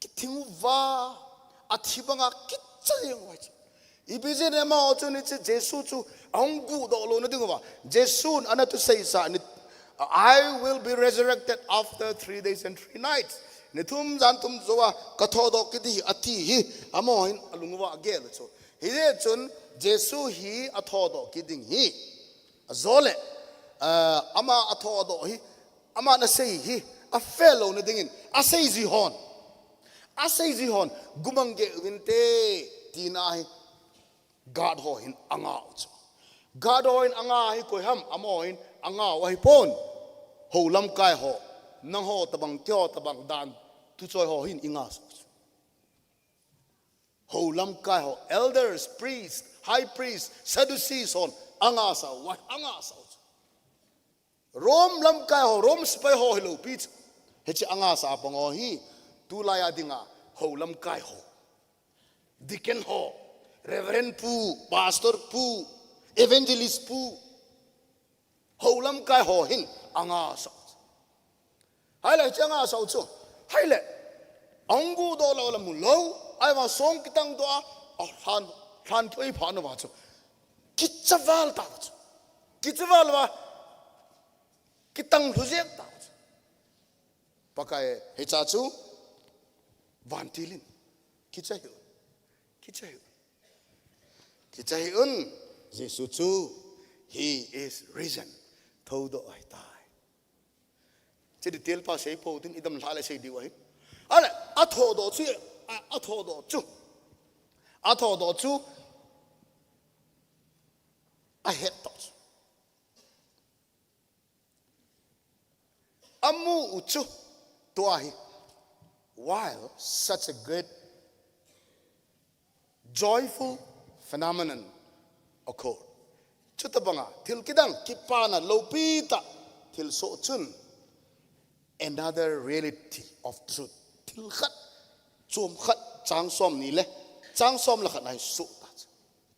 Kitingu va athibanga kitchayong wa Ibizin ema ochu ni Jesu chu anggu do lo na dingo ba. Jesu ana to say sa ni I will be resurrected after 3 days and 3 nights. Ni tum jan tum zowa kathodo kidi ati hi amoin alungwa agel chu. Hi chun Jesu hi athodo kiding hi. Azole ama athodo hi ama na say hi a fellow na dingin a say zihon. A say zihon gumange winte tina hi God ho hin anga chu. God ho hin anga hi ko ham amoin anga wa hi pon. Ho lam kai ho nang ho tabang tyo tabang dan tu choi ho hin inga so ho lam kai ho elders priests high priests Sadducees on anga sa wa anga sa Rom lam kai ho Rom spai ho hilo pich hechi anga sa pango hi tu la ya dinga ho lam kai ho deacon ho reverend pu pastor pu evangelist pu ho lam kai ho hin anga sa hai le changa sa chu hai le angu do lo la mu lo ai wa song kitang do a han thoi pha no ba chu kitchawal ta chu kitchawal wa kitang lujek ta chu pakai he cha chu vantilin kichai un Jesu chu he is risen thodo ai ta chỉ được tiền pa sei po tin idam hla sei di wa hi ale athodo chu I had thoughts amu uchu to ai while such a great joyful phenomenon occurred chutabanga til kidang kipana lopita til so chun another reality of truth til khat chum khat chang som ni le chang som la khat nai su ta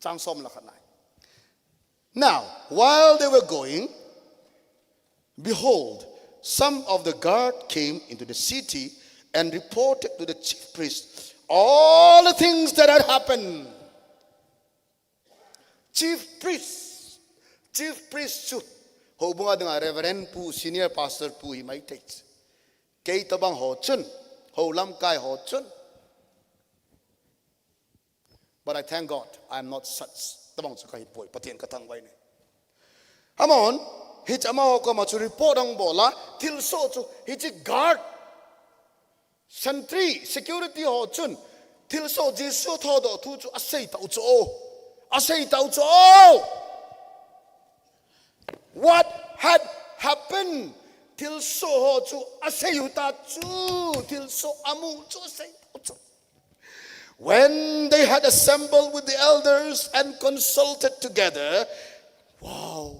chang som la khat nai now while they were going behold some of the guard came into the city and reported to the chief priest all the things that had happened. Chief priest chu ho bunga dengan reverend pu senior pastor pu hi mai take kei tabang ho chun ho lam kai ho chun but I thank God I am not such tabang chu kai poi patien katang wai ne amon hit ama ko ma chu report ang bola til so chu hit guard sentry security ho chun til so Jesu thodo thu chu asei tau chu what had happened till so ho chu asayuta chu till so amu chu say chu when they had assembled with the elders and consulted together wow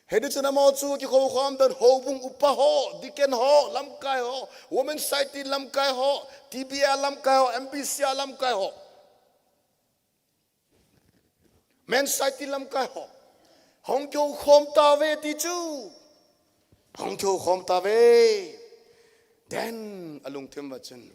hedu chuna mo chu ki kho khom dan ho bung upa ho diken ho lam kai ho women society lam kai ho TBAI lam kai ho MBC lam kai ho men society lam kai ho hong kyo khom ta ve ti chu Hongkyo Khom Tave. Then along Timbachan,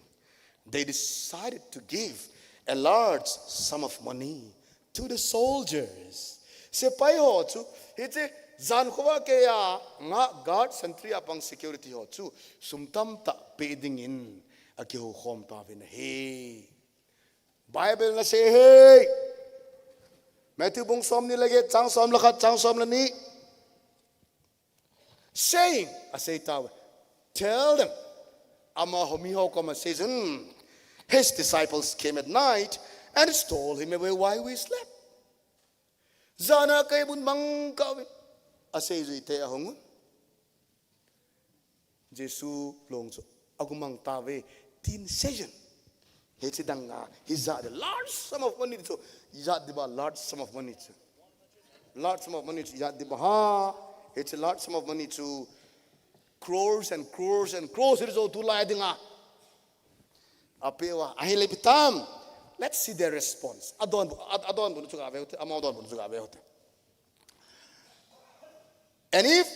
they decided to give a large sum of money to the soldiers. Sepai ho chu, hite zan khuwa ke ya nga guard sentry apang security ho chu sumtam ta peding in akyo khom tave na he. Bible na say hey. Matthew bung som ni lagi chang som lakhat chang som la ni. Saying, I say, tell them, Ama homiho kama says, his disciples came at night and stole him away while we slept. Zana kay bun mang kawin. I say, ite ahong. Jesu longso agumang tawe tin session. Hechi danga hizad large sum of money so hizad diba large sum of money so large sum of money hizad diba ha. It's a large sum of money to crores and crores and crores. It is all too dinga. Apewa ahile pitam. Let's see their response. Adon bunu chuga beote. Amodon bunu chuga beote. And if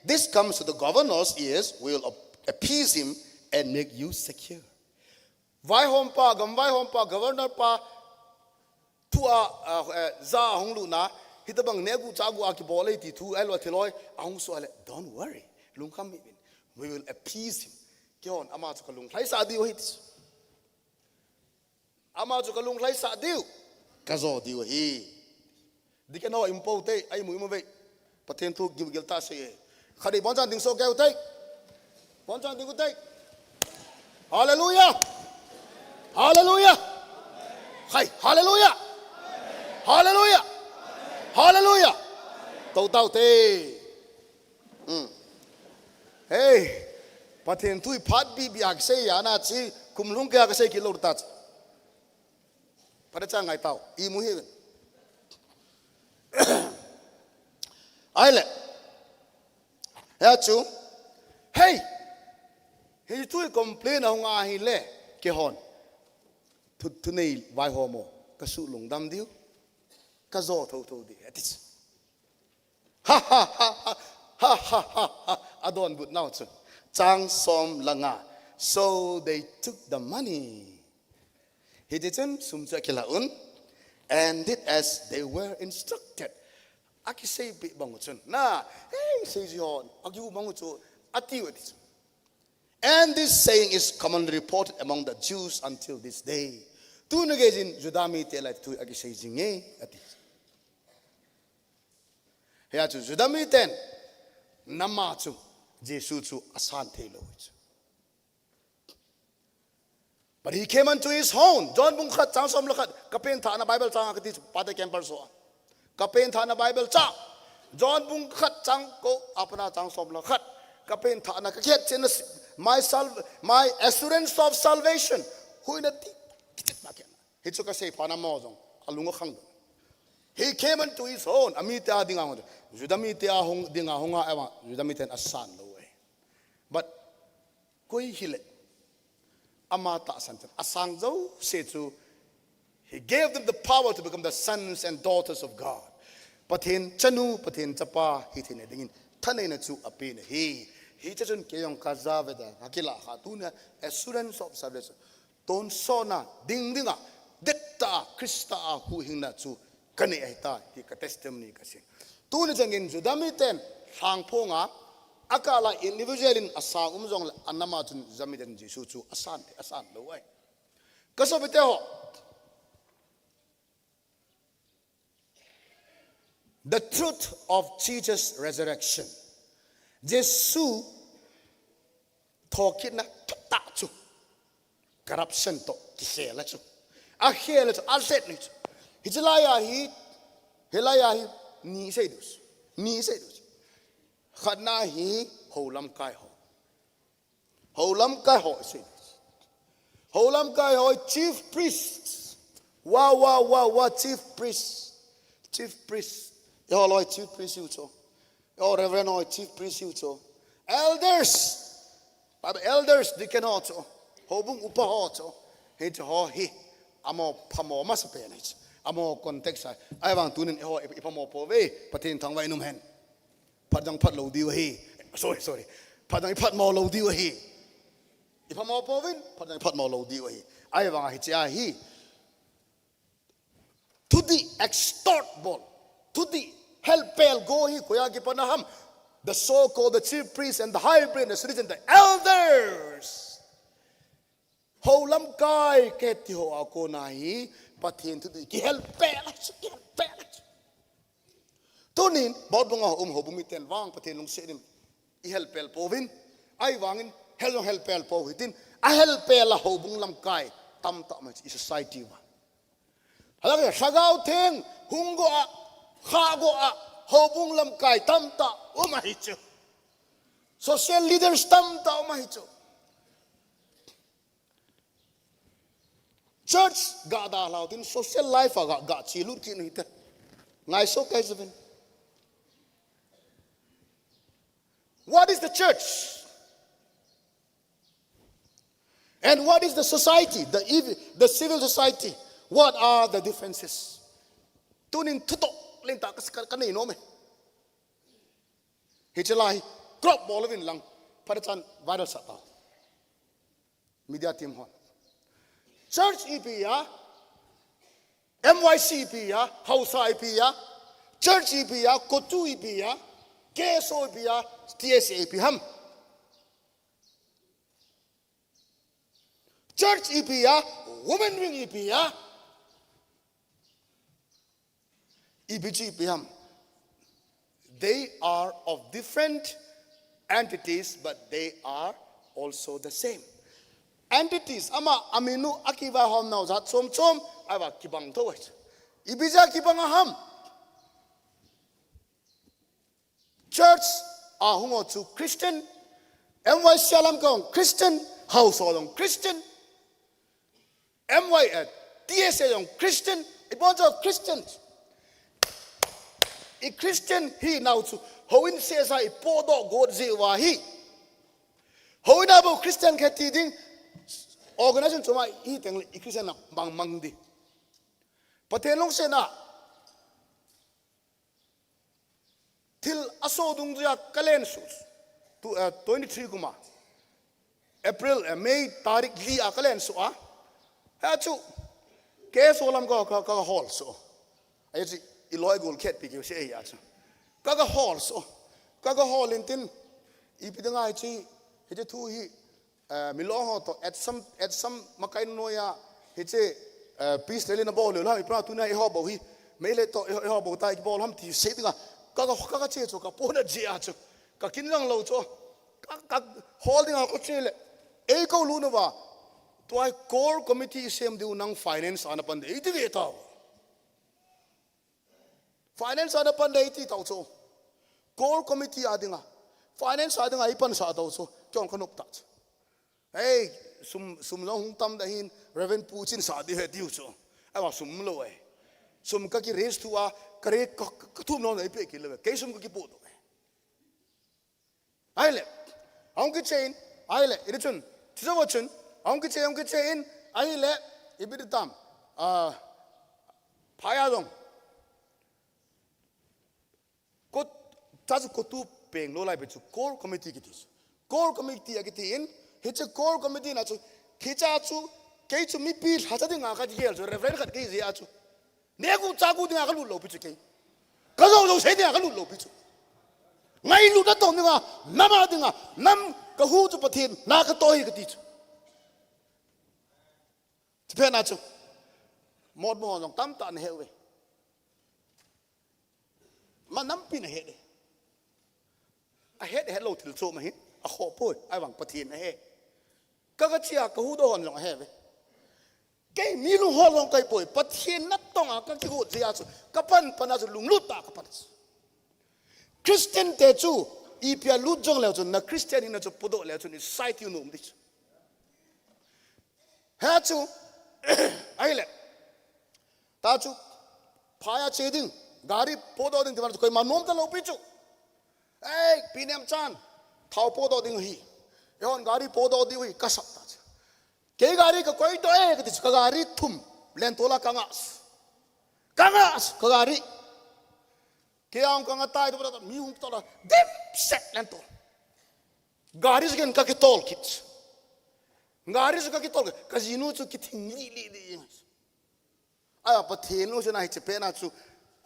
this comes to the governor's ears, we will appease him and make you secure. Vai hom pa governor pa thua za hong lu na hitabang nehguh chagu aki bole ti thu elo theloi ahong so ale don't worry lung kham mi we will appease him kion ama chu kalung hlai sa diu hit ama chu kalung hlai sa diu ka zo diu hi dikeno impo te ai mu ve pathen thu gil gil ta se khadi bonjan ding so keu te bonjan ding te hallelujah hallelujah hai hallelujah hallelujah hallelujah tau tau te hey pathen thui phat bi biak se ya na chi kumlung kya ka se ki lor ta pada cha ngai tau I mu he ai le ya chu hey he thui complain hong a hi le ke hon thu nei vai homo ka su lung dam diu ka zo tho tho di atis ha ha ha ha ha ha adon but now chu chang som langa so they took the money he didn't sumcha kilaun and did as they were instructed aki say bi bang chun na hey say ji hon aki bang chu ati atis and this saying is commonly reported among the Jews until this day tu nagejin judami te lai tu aki say jinge ati ya chu judami ten nama chu Jesu chu asan thelo but he came unto his own John bung khat chang som lakhat kapen tha na Bible chang akati pate camper so kapen tha na Bible chang John bung khat chang ko apna chang som lakhat kapen tha na khet chen my assurance of salvation huina ti he took a say panamo jong alunga khang he came unto his own amita dinga judamite ahong dinga honga ewa judamiten asan lo way but koi hile amata santan asang zo se chu he gave them the power to become the sons and daughters of God pathin chanu pathin chapa hi thine dingin thane na chu apin he chachun keyong kaza veda hakila hatuna assurance of salvation ton sona ding dinga detta krista hu hingna chu kani aita ki ka testimony ka sin tu ni jangin judamiten thangphonga akala individual in asang umjong anama chun zamiden Jesu chu asan lo wai kasobite ho the truth of Jesus resurrection Jesu thokit na ta chu corruption to kisela chu a khela chu al set ni chu hilaya hi ni sei dus khadna hi holam kai ho sei holam kai ho chief priest wow chief priest yo loi chief priest you cho yo reverend oi chief priest you cho elders deacon ho cho hobung upa ho cho he cho ho hi amo phamo mas pe nei amo context ai wang tunin ho ipamo po ve pathin thangwai num hen phatjang phat lo diu hi sorry phatjang phat mo lo diu hi ipamo po vin phatjang phat mo lo diu hi ai wang hi cha hi to the extort ball to the help pel go hi koya ki panaham the so called the chief priest and the high priest and the citizen the elders holam kai ke ti ho ako nahi pathin tu ki help pel tunin Motbung hobumiten wang pathin lung sedim I help pel povin ai wangin help pel povitin a help pel hobung lam kai tam ta ma society wa halaga sagau theng hungo a khago a hobung lam kai tam ta umahichu social leaders tam ta umahichu church ga da lautin social life ga chilut ki ni ta ngai so kai zevin what is the church and what is the society the civil society what are the differences tunin tuto lenta kanai no me hichelai crop bolovin lang parachan viral sata media team hon church ipia MYC pia, Hausa pia, Church pia, Kotu pia, KSO pia, TSA pia ham. Church pia, Women Wing pia, EBG pia ham. They are of different entities, but they are also the same. Entities, ama aminu akiva hom now zat som ava kibang towet. Ibiza kibang aham. Church ahungo to Christian, MY Shalom kong Christian, household on Christian, MY TSA on Christian, a bunch of Christians. A Christian he now to how in says I podo God zewa he. How in about Christian catiding organization to my eating a Christian bang mangdi. But they long say na till asodung dia kalensus to 23 kuma April May tarik li a kalensu a ha chu ke solam ka hall so ayati Iloi gol ket piki say ya chu kaga hall so kaga hall intin ipidanga chi hije thu hi milong to at some makai noya hije peace rally na ball la ipra tu na ho bo hi mele to ho bo tai ball ham ti se tinga kaga che chu ka pona ji a chu ka kin lang lo chu ka holding a ko chele e ko lu no ba to I core committee sem du nang finance anapan de iti ta finance ada pandai ti tau so core committee adinga finance adinga ipan sa tau so kyong kanok ta hey sum long tam da hin reven puchin sa di he tiu so awa sum lo e sum ka ki raise tu a kare ka tu no nei pe ki le ke sum ki pu do ai le ong ki chain ai le iri chun tiso wo chun ong ki chain ai le ibid tam phaya dong Tazu kotu peng lo lai betu core committee kitis. Core committee akitin hitche core committee na chu khicha chu ke chu mi pi hacha dinga ka jel so referent khat ke zia chu nehguh chagu dinga ka lu lo pi chu ke ka lo se dinga ka lu lo pi chu ngai lu da to dinga nama dinga nam ka hu chu pathin na ka to hi ka ti chu tpe na chu mod mo long tam tan hewe ma nam pi na he a head low till so mahi a hopo I want patin a he kagachia ka hu do hon long he ke mi lu ho long kai poi patin na tonga ka ki hu zia chu kapan panazu lunglut ta kapan Christian te chu ipia lu jong le chu na Christian ina chu podo le chu ni site you nom dich ha chu ai le ta chu phaya cheding gari podo ding dewan koi manom ta lo pi chu hey pinam chan thau podo ding hi yon gari podo di hui kasap ta ke gari ka koi to e ka ka gari thum len tola kangas ka gari ke ang kanga tai to mi hum to dim set len to gari gen ka ke tol kit gari ka ke tol ka jinu chu ki thing li di aya pathen no jana hi che pe na chu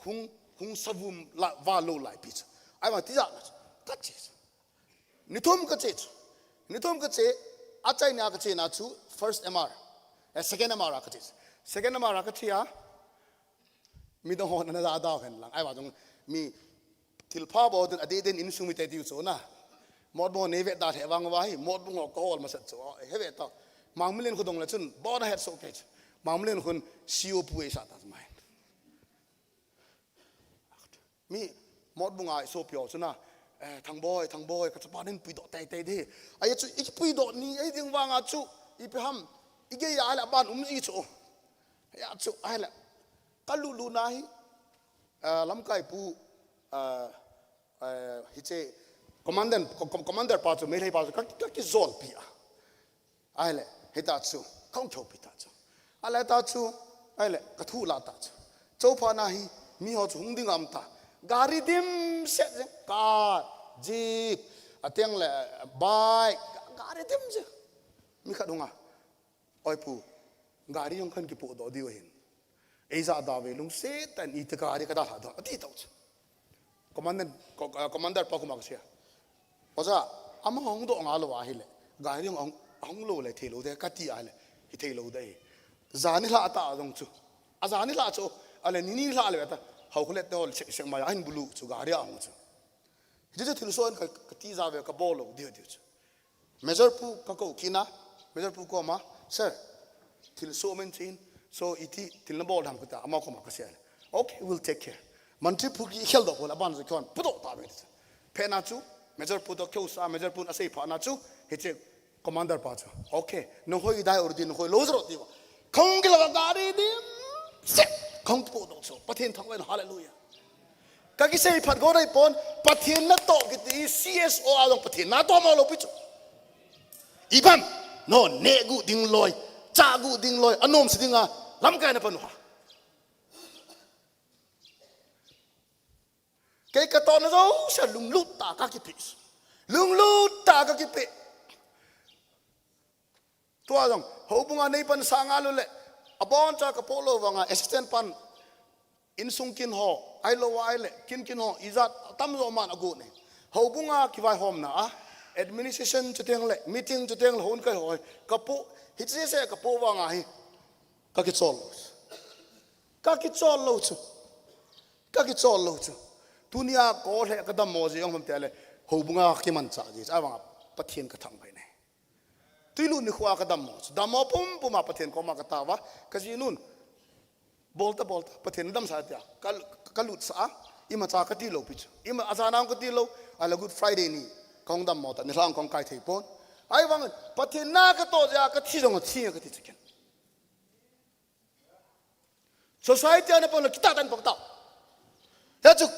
hung savum la va lo lai pi ai ma ti ja ka che nitom ka che achai na ka che na chu first MR second MR ka che second MR ka che ya mi do hon na da kan lang ai wa jong mi til pha bo den ade den in sumi te ti so na mod bo ne ve da the wang wa hi mod bo ko hol ma sat so he ve ta mangmlen ko dong la chun bo na het so ke mangmlen khun CO pu e sa ta mai mi mod bunga so pyo chuna thang boy ka chapa nen pui do tai de ai chu ik pui do ni ai ding wanga chu I pe ham ige ya ala ban ji chu ya chu ai la kalulu na hi lam kai pu hi che commander pa chu me lai pa chu ka ki zol pi ai la he ta chu kong chou pi ta chu ala ta chu ai la ka thu la ta chu chou pha na hi mi ho chu hung ding am ta gari dim set car jeep ateng le bike gari dim je mi kha dunga oi pu gari yong khan ki pu do di hin Eza dawe lung se tan itakari kada hado ati tauch commander pa kumak sia oza ama hong do ngalo wa hile gari hong lo le thelo de kati ale hi thelo de zani la ata dong chu azani la chu ale nini la le ta haukhlet no seng ma hin bulu chu gari ang chu hije thil so an kati zawe ka bolo de de chu measure pu ka ko kina measure pu ko ma sir thil so men chin so iti thil na bol dham kata ama ko ma ka sia okay we'll take care mantri pu ki khel do ko la ban zo kon pu do ta be pe na chu measure pu do kyo sa measure pu na sei pha na chu hije commander pa chu okay no hoi dai ordin hoi lo zro ti ba khong ki la gari dim se khong pu do chu pathen thang wen hallelujah ka ki sei phat go dai pon pathen na to ki ti CSO a dong pathen na to ma lo pi chu ibam no nehguh ding loi chagu ding loi anom sidinga lam kai na panu ha cái to nó dấu sẽ lung lút ta các cái pis lung lút ta các cái pe tua rằng hậu bung anh ấy pan sang alo lệ abon cha cái polo vanga assistant pan in sung kin ho ai lo ai lệ kin ho izat tam zo man ago ne hậu bung a ki vai hom na administration cho tiếng lệ meeting cho tiếng hôn cái hỏi kapo hít se kapo vanga hi các cái chol lo chu dunia ko le ka dam mo je yong ham tele hobunga ki man cha ji awang pathian ka thang bai ne tuilu ni khwa ka dam mo pum ma pathian ko ma ka ta wa ka ji nun bolta pathian dam sa tia kalut sa ima cha ka ti lo pi ima azanam ka ti lo ala good friday ni kong dam mo ta ni lang kong kai thei pon ai wang pathian na ka to ja ka thi jong thi ka ti chiken society ana pon kita tan pok ta ya chu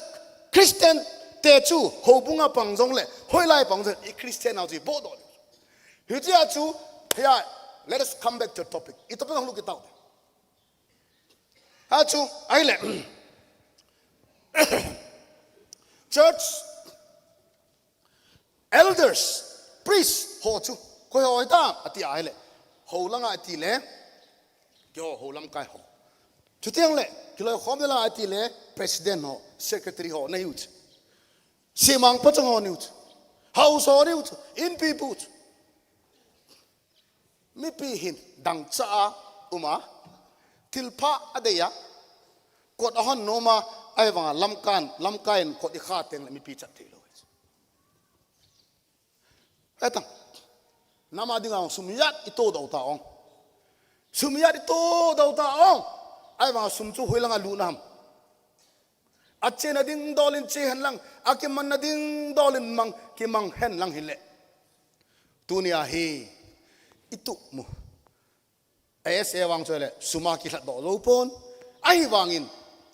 Christian te chu hobunga pangjong le hoilai pangjong I Christian au ji bodol hijia chu ya let us come back to the topic ito pa look it out ha chu ai le church elders priests ho chu ko hoi ta ati ai le ho langa ati le kyo ho lam kai ho chu tiang le kilo khom de la ati le president ho secretary ho na huge simang pachang ho news house ho news in people mi pi hin dang cha uma tilpha adeya kot hon noma ai wanga lam kain ko di kha teng mi pi chat thilo etang nama dinga sumyat ito daw taong sumyat ito daw taong ai wanga sumchu hoilanga lunam achena ding dolin che han lang akiman na ding dolin mang kimang hen lang hile tunia hi itu mu es ewang chole suma ki thad do lo pon ai wangin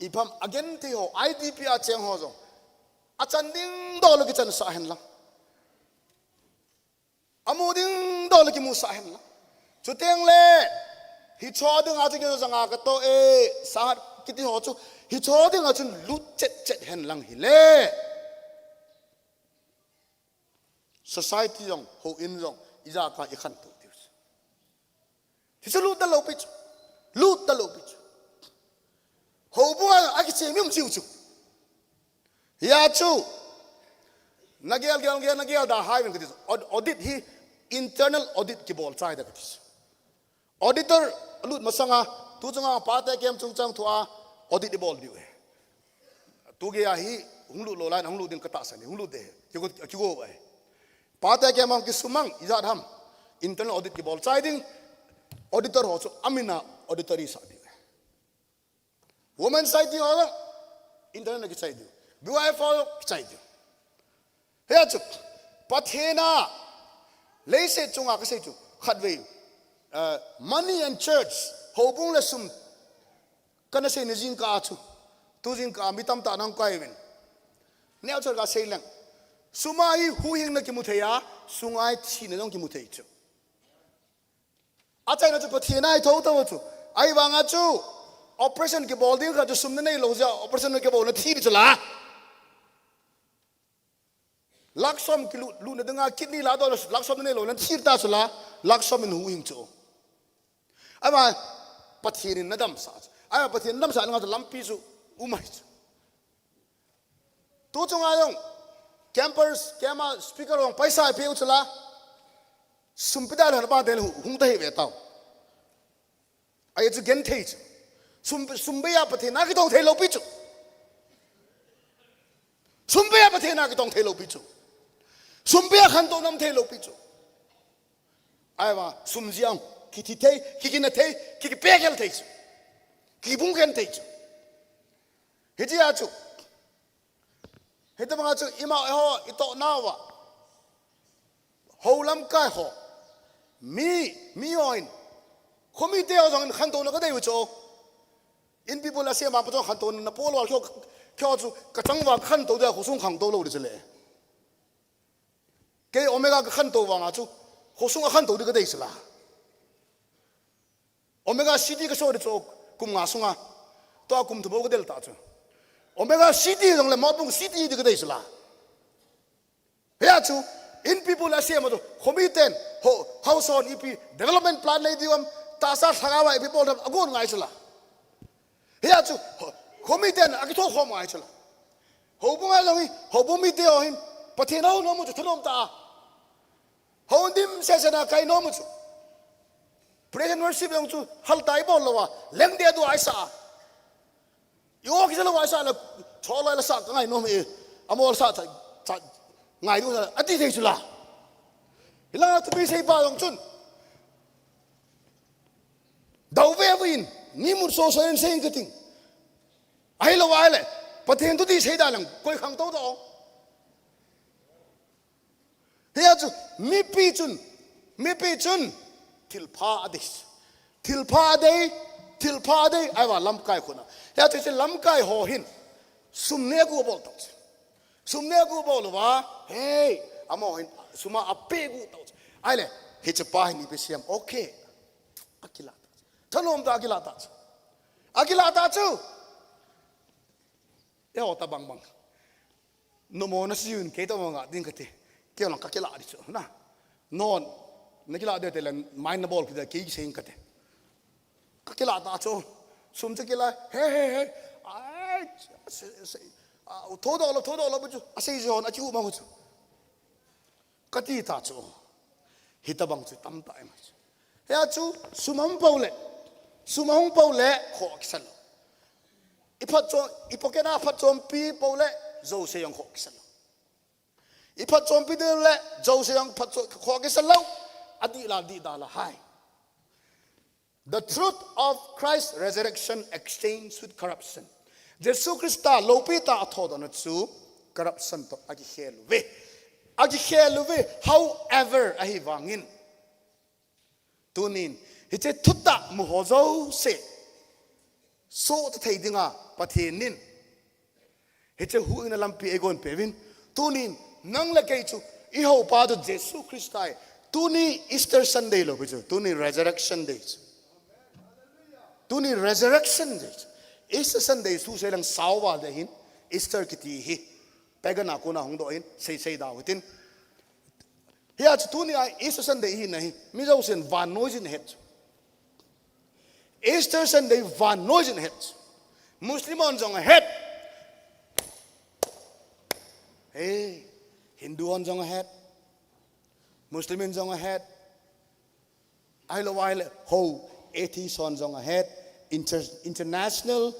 ipam again te ho idp a cheng ho zo achan ding dol ki chan sa hen lang amu ding dol ki mu sa hen lang chu teng le hi cho ding a chi zanga ka to e sa kiti ho chu hi cho ding a chun lut chet hen lang hi le society jong ho in jong iza ka I khan tu tis thi chu lut da lo pich ho bu a ki che mim chiu chu ya chu nagel da hai wen kitis audit hi internal audit ki bol chai da kitis auditor lut masanga tu changa pa ta kem chung chang thua audit di bol diwe tu ge ya hi hunglu lo lan hunglu din kata sani hunglu de ki go bai pa ta kem am ki sumang izat ham internal audit ki bol chai ding auditor ho chu amina auditory sa diwe women side di ho internal ki chai di biwai fo ki chai di he chu pathena leise chunga ka sei chu khatwe money and church hobung le sum kana sei ne jingkah chu tu jingkah mitam ta nang kai wen neo chor ga sei lang sumai hu hing na ki mu theya sungai thi na jong ki mu thei chu achai na chu pathena ai tho to chu ai wanga chu operation ki bol ding ka chu sum nei lo ja operation ki bol na thi chu la laksom ki lu na danga kidney la do laksom nei lo na thi ta chu la laksom in hu hing chu ama pathirin nadam sa ai pathian nam sa nga lampi chu umai tu chung ayong campers kema speaker ong paisa pe uchala sumpida la ba del hung dai ve tao ai chu gen thei chu sumbeya pathian na ki dong thei lo pi chu sumbeya pathian na ki dong thei lo pi chu sumbeya khan to nam thei lo pi chu ai wa sumjiang ki thi thei ki na thei ki pe gel thei chu ki bung gen thei chu heji a chu heta mga chu ima ho ito nawa ho lam kai ho mi oin komite o jong khan to na ka dei chu in people asia ma pato khan to na pol wal kyo chu ka changwa khan to da khusung khang to lo de chele ke omega ka khan to wa nga chu khusung khan to de ka dei sala omega city ka so de chu kum nga sunga to kum to bo ka del ta chu omega city dong le Motbung city de ka dei sala ya chu in people asia ma to komiten ho house on ep development plan le diwam ta sa thagawa people da agon ngai sala ya chu komiten akito khom ngai sala ho bunga longi ho bumi te o hin pathena no mu thunom ta ho dim se se na kai no mu chu present worship yong chu hal tai bol lo wa leng de du ai sa yo ki lo wa sa la chola la sa ka ngai no me amol sa cha ngai du sa ati thei chu la ila tu bi sei ba yong chun dau ve win ni mu so so en sein ka ting ai lo wa le pathen tu di sei da lang koi khang to do ya chu mi pi chun thilpha dei ai wa lam kai khuna ya chu lam kai ho hin sumne gu bol to sumne gu bol wa hey amo hin suma ape gu to ai le he cha pa ni pe siam okay akila thanom da akila ta chu ya ota bang no mo na siun ke to nga ding ka te ke lang ka kila di chu na non na kila de te lan mind ball ki da ke sing ka te ka kila ta chu sum che kila he ai thodo bu chu asai jon a chu ma chu ka ti ta chu hita bang chu tam ta ma chu ya chu sumam paule kho kisal ipokena phatchom pi paule zo se yang kho kisal iphatchom pi de le zo se yang phatcho kho kisal adi da la hai the truth of Christ's resurrection exchanged with corruption Jesu Christa lopita thodohna chu corruption to agi khelu ve however ahi wangin tunin hiche thutah mu hozo se so ta thei dinga pathenin hiche hu ina lampi egon pevin tunin nang la kai chu I ho pa do Jesu Christai tuni Easter Sunday lo bichu tuni resurrection day Easter Sunday su se lang sawa de hin Easter kiti hi pagan ako na hong do hin say da witin hiya tuni Easter Sunday hi nahi mi jo sen van noise in het Easter Sunday van noise in het Muslim on jong het hey Hindu on jong het Muslim on jong het ailo ho atheist on jong het international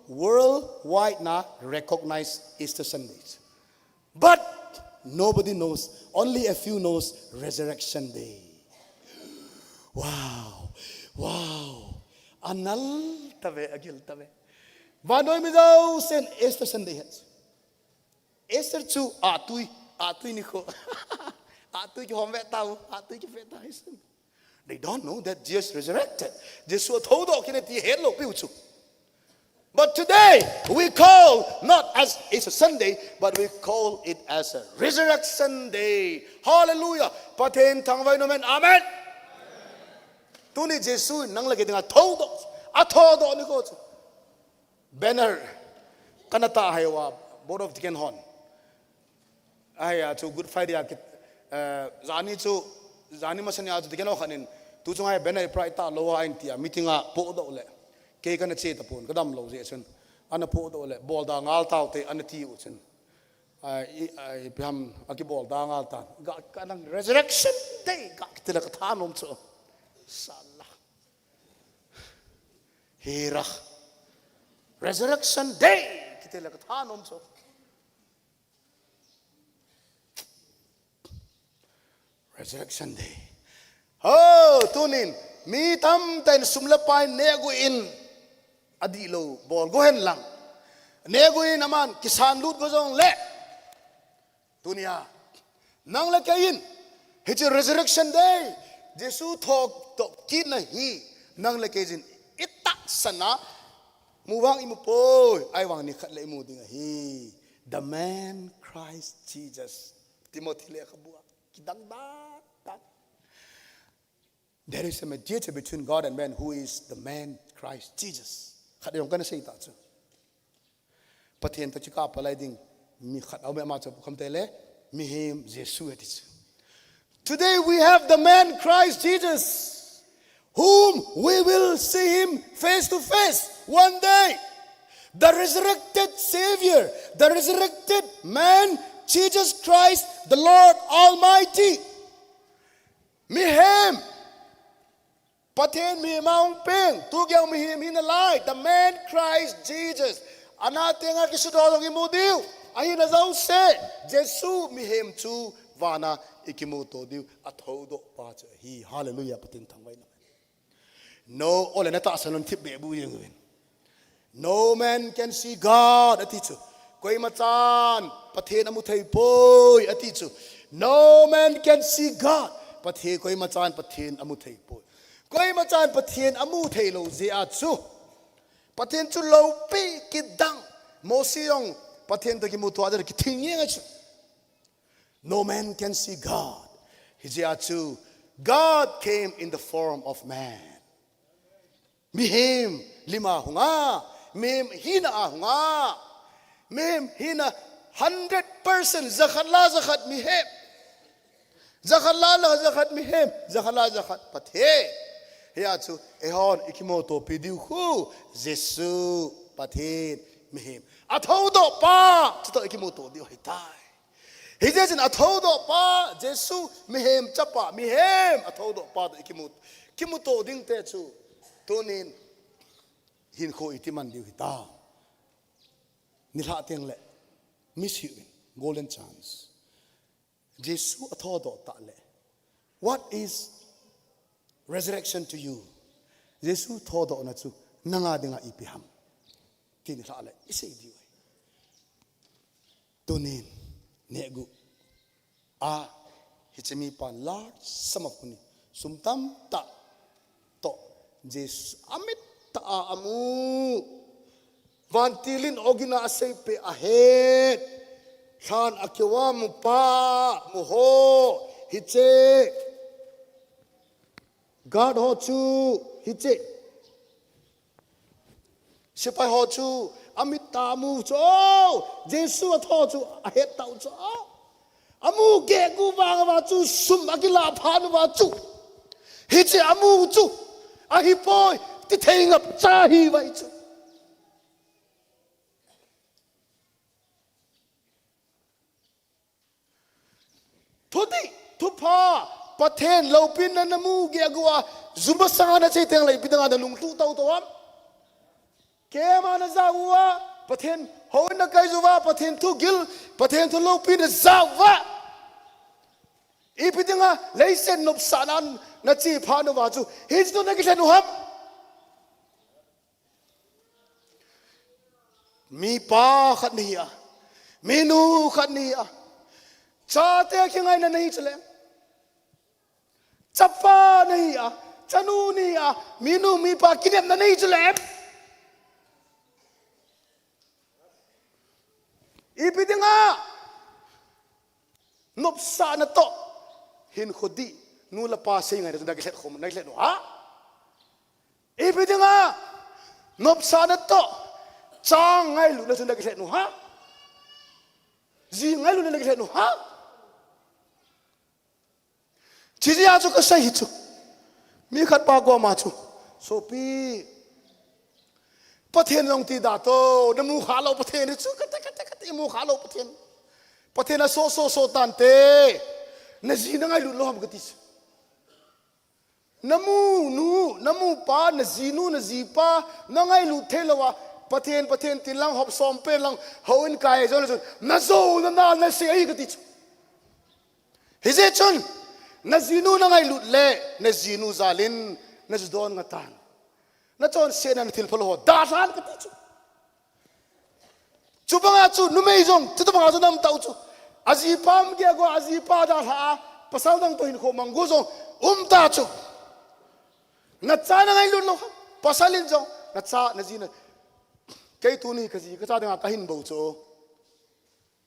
worldwide na recognized Easter Sundays but nobody knows only a few knows resurrection day wow anal tave agil tave vanoi mi dau sen Easter Sunday het Easter chu atui ni ko atui ki homve tau atui ki feta hisen they don't know that Jesus resurrected Jesu thodo kineti hello piuchu but today we call not as it's a Sunday but we call it as a resurrection day hallelujah pathen thangwai no men amen tuni Jesu nang lagi dengan thodo ni ko banner kanata haywa board of Deacon hon ai to good Friday zani masani atu Deacon khanin tu chungai banner praita lowa intia meeting a po do le เกกันเจตปูนก็ดำโลเจชันอันนั้นพูดเลยบอลดางาลตาวเตอันนั้นที่อุชันพยายามอากิบอลดางาลตานกันนั่ง resurrection day กักติละกทานอมโซสัลละเฮระ resurrection day กิติละกทานอมโซresurrection day โอ้ตัวนี้มีทำแต่สุมละไปเนกุอินอดีโลบอลก็เห็นหลังเนกุอินอามันกิสานลูดก็จงเละตัวนี้นั่งเละกินเฮ้ย resurrection day เยซูทอกตกกินนะฮีนั่งเละกินอิตักสนะมูวังอิมุโปยไอวังนี่ขัดเลยมูดิ้งฮี the man Christ Jesus ติโมธีเละขบัวกิดังดังThere is a mediator between God and man who is the man Christ Jesus. ขัดยองกันนะสิตาจูประเทศตะจิกาปลายดิ่งมีขัดเอาแบบมาจากคำเตะมีเฮมเยซูเอติจู Today we have the man Christ Jesus, whom we will see him face to face one day. The resurrected Savior, the resurrected man, Jesus Christ, the Lord Almighty. มีเฮมประเทศมีมาองเป้งทุกอย่างมีหินลาย The man Christ Jesus อนาเตงากิสุดอตรงอิมูดิวอาหินาเจ้าเสเยซูมีหิมจูวานาอิกิมูโตดิวอัฐโดปาเจฮีฮาเลลูยาปฏินทังไว้นะ No โอเลนตาสนุนทิบเบบูยังเงิน No man can see God อธิจูกวยมาจานประเทศอมุทัยโปยอธิจู No man can see God ประเทศกวยมาจานประเทศอมุทัยโปยก็ไอ้มาจานประเทศอามูเทโลเซียจูประเทศจุโลปีกิดังโมซิยงประเทศตะกิมุตัวเดกิทิ้งยังไงจู No man can see God ฮิเซียจู God came in the form of man มีเฮมลิมาหงามีเฮมฮินาหงามีเฮมฮินา 100% ซักฮัลลาซักฮัดมีเฮมซักฮัลลาละซักฮัดมีเฮมซักฮัลลาซักฮัดประเทศเฮียจูเอฮอนอิคิโมโตปิดิวคูเยซูประเทศมิเฮมอัฐโดปาจะต้องอิคิโมโตเดียวให้ตายฮิเจจินอัฐโดปาเยซูมิเฮมจับปะมิเฮมอัฐโดปาตัวอิคิโมโตดิ้งเตจูตัวนี้หินโคอิติมันเดียวให้ตายนิลาเตียงเละมิสฮิวิน golden chance เยซูอัฐโดตะเละ what is resurrection to you เยซูทอดอนะจูนางาดิงาอีพิฮัมกินละอะไรอิเสดีไว้ตัวนี้เนกุฮิจมีปานลาสมัครนี้สุมตัมตะโตเยซูอามิตตะอามูวันติลินอกินาเซเปอาเฮดชานอาเความุปามุโฮฮิเจGod ฮอจูฮิเจสิไปฮอจูอามิตามูโจเยซูทอจูอาเฮตาโจอามูเกกูวางวาจูสุมอากิลาพานวาจูฮิเจอามูจูอาฮิปอยติเทงับจาฮีไว้จูทุติทุพาประเทศเราพินันมูเกียกัวซุบสังอาณาเจติงเลยพิจารณาลุงตู้เต้าตัวเกมานะซาวัวประเทศฮาวนักไกจูวาประเทศทุกิลประเทศทุเราพินซาวะอีพิจารณาเลยเส้นนบสานันนัจีพานวาจูฮิจตุนักเล่นุฮับมีป้าขัดนี่อะมีนูขัดนี่อะชาเตะยังไงนั่นนี่เฉลยจับฟ้านี่อ่ะจันูนี่อ่ะมีนูมีปากินแบบนั้นนี่จุเล็บอีพิธีงานบสานโตหินขดีนูละปาเสียงไงจะได้เล็ดขมได้เล็ดหนูฮะอีพิธีงานบสานโตจางไงลูกจะได้เล็ดหนูฮะจีไงลูกจะได้เล็ดหนูฮะจีจีอาจูก็ใส่หิจูมีขัดปากว่ามาจูโซปี ประเทศลงตีดาโตน้ำมูขาเราประเทศนี่ชุกกมูขาเราประเทศน่ะโซตันเตน่ะจีนังไงลุล้อมกติสน้ำมูป้าน่ะจีป้านังไงลุเทลวะประเทศติลังหอบซอมเป็นลังเขาอินกายจนน่ะโซน่ะเสียอีกติสเฮ้ยจนน่ะจีนูนังไงลุเล่น่ะจีนูซาลินน่ะจดอนงัตันน่ะจนเสียนันทิลพลหัวดาสานกติจูบังอาจูนุ่มไม่จงจุดบังอาจูน้ำเต้าจูอาจีพามเกี่ยวกับอาจีพาดาหาภาษาดังตัวหินโคมังกูจงตาจูนัดจ้านังไงลุนโลภาษาลินจงนัดจ้านัดจีนแค่ตัวนี้ก็จีก็จ้าดังอาหินบูจู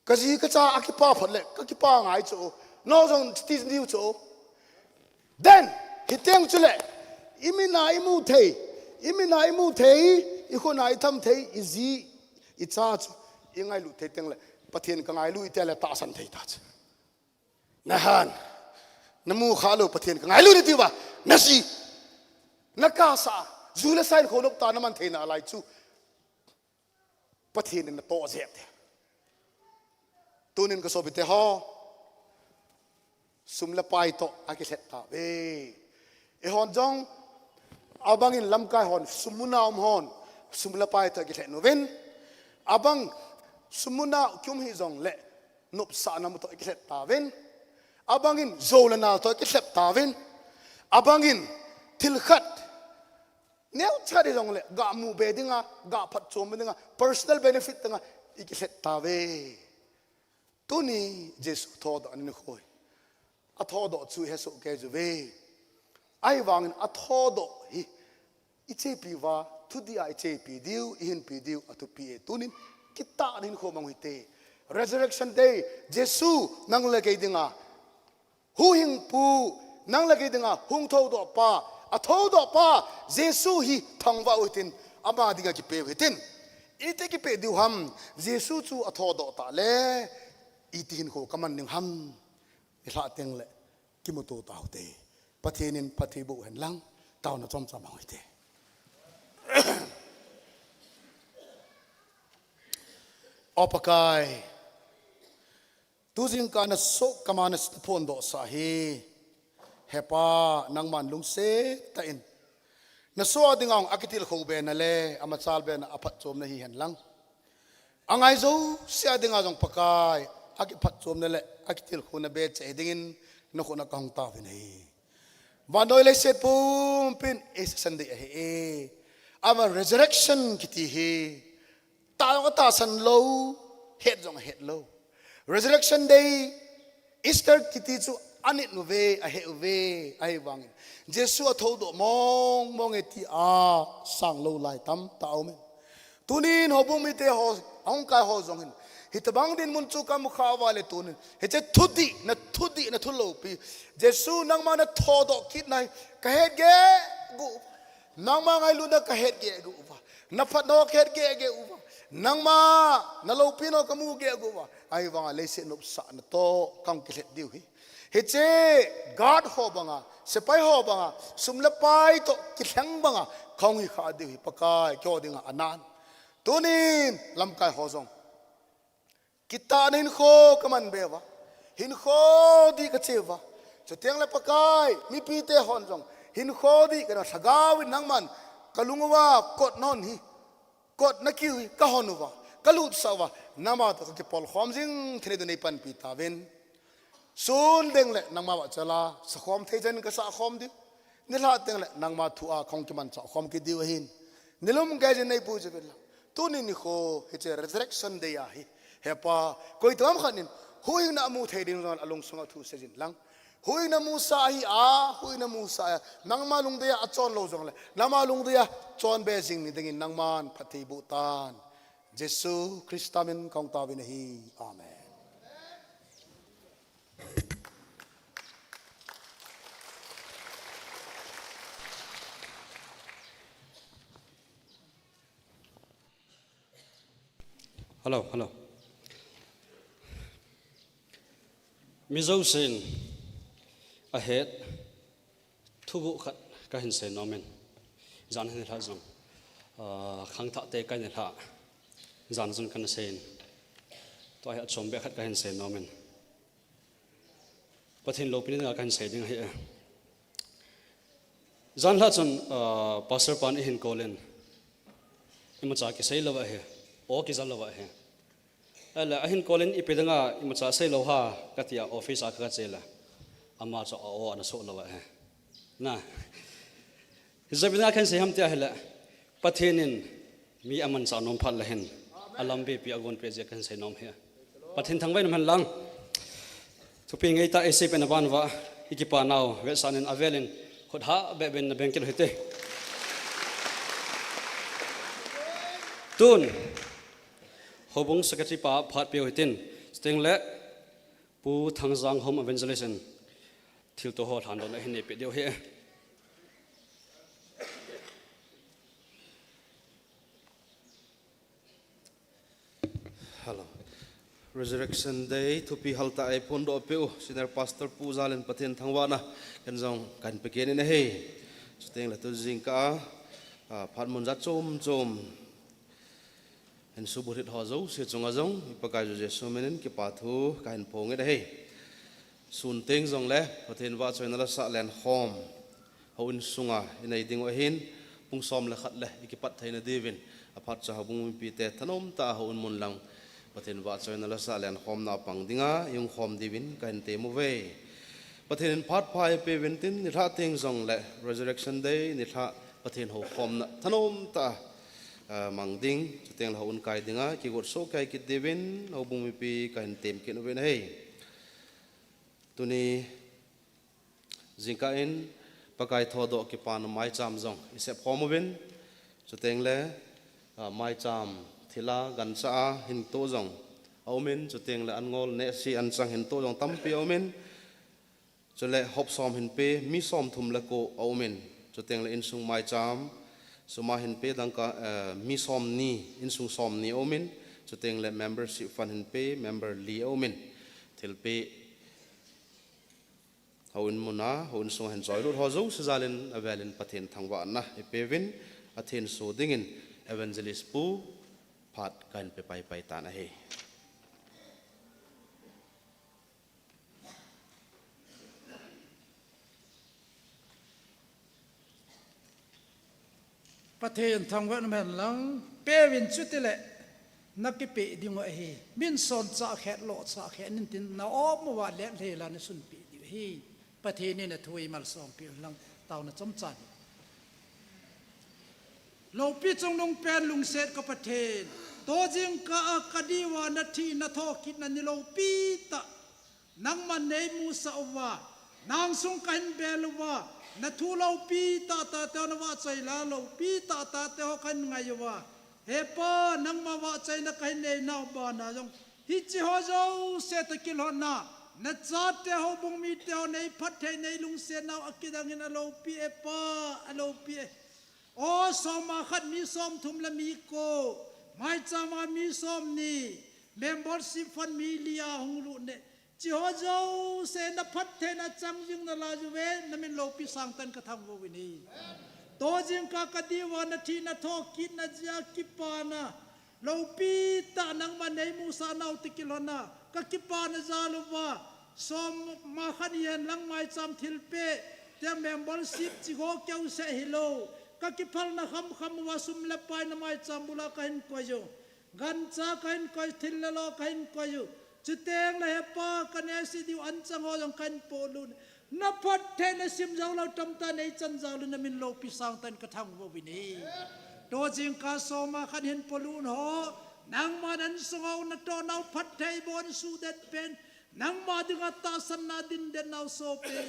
ก็จีก็จ้าอากิป้าผลเล็กก็กิป้าไงจูน้องจงตีนดิวจูเด่นฮิตเตียงจูเล่อิมินาอิมูเทอีคนไหนทำเทอีจีอีจ้าจูยังไงลุเทเตียงเลยประเทศก็ไงลุยเตลตาสันเทตัดนะฮันน้ำมูขาลุประเทศก็ไงลุนี่ที่ว่านั่นสินักกาซาจูเลสัยคนนกตาน้ำมันเทน่ะอะไรจูประเทศนี่น่ะโตเจ็บตัวนึงก็สบิเตฮอสุมละไปโตอากิเสตตาเอฮอนจงอาบังอินลำกายฮอนสุมุนาฮอนสุมละไปโตอากิเสตโนเวนอาบังสมุนาคิมฮิจงเล่นบสานามุตอิกเซตตาวินอาบังอินโจลนาตัวอิกเซตตาวินอาบังอินทิลขัดเนี้ยชาดิจงเล่กามูเบดิงะกาพัดโจมเบดิงะ personal benefit ดิงะอิกเซตตาเวตัวนี้เยซูทอดอันนี้คุยอัทอดช่วยให้สุขแก่จูเวไอ้วางอินอัทอดฮิอิเจปีวาทุดีอิเจปีดิวอินปีดิวอัตุปีเอตัวนี้kita rin ko manguite resurrection day Jesu nang lagay dinga huhing pu nang lagay dinga hung thodo pa Jesu hi thangwa utin ama dinga ki pe utin ite ki pe diu ham Jesu chu athodo ta le itin ko kaman ning ham ila teng le kimuto ta hote pathenin pathibu hen lang taw na chom cham manguite Opakai tu jingkah na sok kamanas pondo sahi hepa nang man lung se ta in na so adingang akitil khobe na le amachal be na aphat chom na hi hen lang angai zo si adinga jong pakai akiphat chom na le akitil khuna be che dingin na khuna kang ta vi nei vanoi le set pum pin es sunday he ama resurrection kiti he ta ko ta san low head jong head low resurrection day Easter kiti chu anit nu ve a he ve ai wangin Jesu athodo mong eti a sang low lai tam ta om tunin hobung mi te ho ong kai ho jong hin hitabang din mun chu kam kha wale tunin he che thudi na thulo pi Jesu nang ma na thodo kit nai ka het ge gu nang ma ngai lu na ka het ge gu na phat no het ge u nang ma na lo pino kamu ge guwa ai wanga lese nop sa na to kam kilet diu hi heche god ho banga sepai ho banga sumla pai to kilheng banga khong hi kha diu hi pakai kyo dinga anan tunin lam kai ho jong kita nin kho kaman bewa hin kho di ka chewa choteng la pakai mi pi te hon jong hin kho di kana thagawi nangman kalungwa kot non hi kot nakiwi kahonuwa kalut sawa nama to ke pol khomjing thre du nei pan pi taven sun deng le nangma wa chala sa khom thejen ka sa khom di nila teng le nangma thu a khong ki man sa khom ki diu hin nilum ga je nei pu je bela tu ni ni kho he che resurrection day a hi he pa koi tom khanin hui na mu thei ding ron along sunga thu se jin lang hui na mu sa hi a hui na mu sa nangma lung de a chon lo jong le nama lung de a chon be jing ni ding nangman phathi bu tan Jesu Christamin kong tawin hi amen hello mizo sin ahead thubu khat ka hin se nomen jan hin ha jong ขังทัเตกันเนี่ยละจานซุนกันเซนตัวให้ชมเบขัดกันเซนน้อมันประเทศโลกนี้กันเซนยังไงจานละจนภาษาปานอินโกเลนอิมจากิเซลวะเหโอกิจัลวะเหแล้วอินโกเลนอีเป็นงาอิมจากเซลวะกัตยาออฟฟิศอาคัดเซลอามาจะเอาอันนั้นโซลวะเหนะจะเป็นการเสียหายที่อะไรประเทศนี้มีอามันสานนมพัดเลยเห็นอารมณ์เปียกวนเปียกกันเสียน้องเหี้ยประเทศทั้งไว้น้ำมันลังทุกปีไงตาเอซีเป็นบ้านว่าอีกป่านเอาเวสานินอเวลินขดหาแบบเป็นแบงกิลหิตตุนฮบุงสกัดที่ป่าพัดเปียวหิตินสติงเละปูทางจังโฮมEvangelistsทิลตัวหัวฐานโดนเห็นเปียเดียวเหี้ยResurrection Day ทุกปีฮัลตาไอพอนโดเปียวสินเดอร์พาสเตอร์ปูซาเลนประเทศทั้งวันนะกันจงกันไปเกณฑ์นี่เฮ้สเต็งละตัวจิงกะพัดมุนจัดจมเห็นสุบุริตหอจูเสียจงอาจงปากกาจูเจสุเมนินกิปาทูกันพงนี่เฮ้สุนเต็งจงเล่ประเทศว่าจอยนั่นละสักแลนคอมเขาอินสุงะในดิ่งว่าเห็นปุงซอมละขัดเลยกิปัดไทยนาดีวินอภัทจะหาบุงปีเตทนมตาเขาอินมุนลังประเทศว่าจอยนั่นละสักแลนคอมนาปังดิ่งะยุงคอมดีวินกันเตมูเวประเทศพัดพายไปเวนตินนิทาเต็งจงเล่ Resurrection Day นิทาประเทศเขาคอมนะทนมตามังดิ่งจะเต็งเขาอุนกายดิ่งะกิกดโซกายกิดดีวินเขาบุงมีปีกันเต็มกินเวนเฮตัวนี้จิงกาอินปากายทอดกิปานไม้จามจงอิเสพพอมวินจะเต็งเล่ไม้จามทิลากันซาหินโตจงเอามินจะเต็งเล่อันงอลเนซีอันสังหินโตจงตั้มเปียวมินจะเล่ฮอบซอมหินเปมีซอมทุมละโกเอามินจะเต็งเล่อินซุงไม้จามสมาหินเปดังกะมีซอมนีอินซุงซอมนีเอามินจะเต็งเล่ membership ฟันหินเป member ลีเอามินทิลเปเขาอินมุนาเขาอินส่งเห็นจอยรูดหัวจูสจาลินอเวลินประเทศทางวันนะเอเปวินอาเทนโซดิ่งินEvangelistsปูพัดกันไปตานะเฮประเทศทางวันนั้นหลังเปวินชุดที่ละนักกิเปดิ่งว่าเฮมินสอนจ่าแขกโลจ่าแขกนินตินนาออบมาว่าเละเลลาในสุนปีดิเฮประเทศนี้นะทวีมา2 ปีหลังเต่านะจำจันเราปีจงลงเป็นลุงเสดกับประเทศตัวจริงก็คดีว่านาทีนาทอคิดนั่นนี่เราปีตะนังมันในมูสาวานางสงกันเบลว่านาทูเราปีตาเตวนว่าใจลาเราปีตาเตวกันไงว่าเฮปะนังมาว่าใจนักให้ในนาวบานาจงฮิจิฮอเจ้าเศรษฐกิจหนานัดจัดเตวบงมีเตวในพัดไทยในลุงเสนาวอักิดังinเราปีเอปะเราปีโอ้สอมาขัดมีสอมทุมละมีโกไม่จามามีสอมนี่เมมเบอร์สิฟันมีเลียหงลุเนจิฮอเจ้าเสนพัดเทนะจังยิงนาลาจุเวนนั่นเป็นโลปีสังตันกระทำวินีตัวจิงกากดีวานาทีนาทอกินนาจากิปานะโลปีตานังมันในมูซานาอุติกิลนะกกิปานะจาลวาสอมมาขัดยันลังไม่จำทิลเปแต่เมมเบอร์สิจิโกเกี่ยวเสฮิโลก็คิดพัลนะคำว่าสุมเล็บไปนะไม่จำบุลากันก็อยู่กันจ้ากันก็ทิลเลโลกันก็อยู่จุดเต็งนะเฮปะกันเอสิดิวอันจังหัวจังกันโปลุนนับพัดเทนสิมเจ้าเราจำตาในจันเจ้าลุนมินโลปิสังตันกระทั่งว่าวินีตัวจริงกาโซมาขันเห็นโปลุนหอนางมาดันสงเอานัดตัวนาพัดเทบอนสูเด็ดเป็นนางมาดึงอัตตาสันนาดินเดนเอาโซเป็น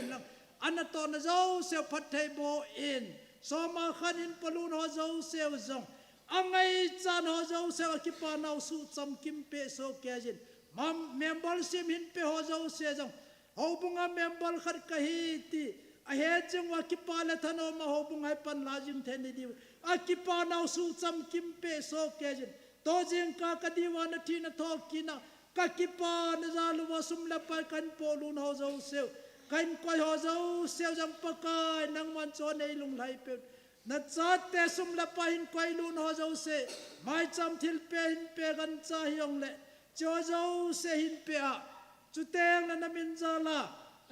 อันนัดตัวนาเจ้าเสียพัดเทบออินสมาขันหินปลุนหัวเจ้าเสียวจงอังไงจานหัวเจ้าเสียวกิปานเอาสู้จำกิมเปโซเกจินมัมเมมเบอร์ซิมหินเปหัวเจ้าเสียจงหัวบุงเมมเบอร์ขัดกะฮีตีอาเหตุจังว่ากิปาเลทานอมาหัวบุงให้ปันลาจิมเทนดีอากิปานเอาสู้จำกิมเปโซเกจินตัวจริงกากดีวานาทีนาทอกินะกากิปานจาลุวาสุมเลปกันปลุนหัวเจ้าเสียวกันก็หัวเจ้าเสียวจังปะกายนังมันโจในลุงไหลเป็น na cha te sum la pa hin koi lu no zo se mai cham thil pe hin pe gan cha hiong le cho zo se hin pe a chu teng na namin za la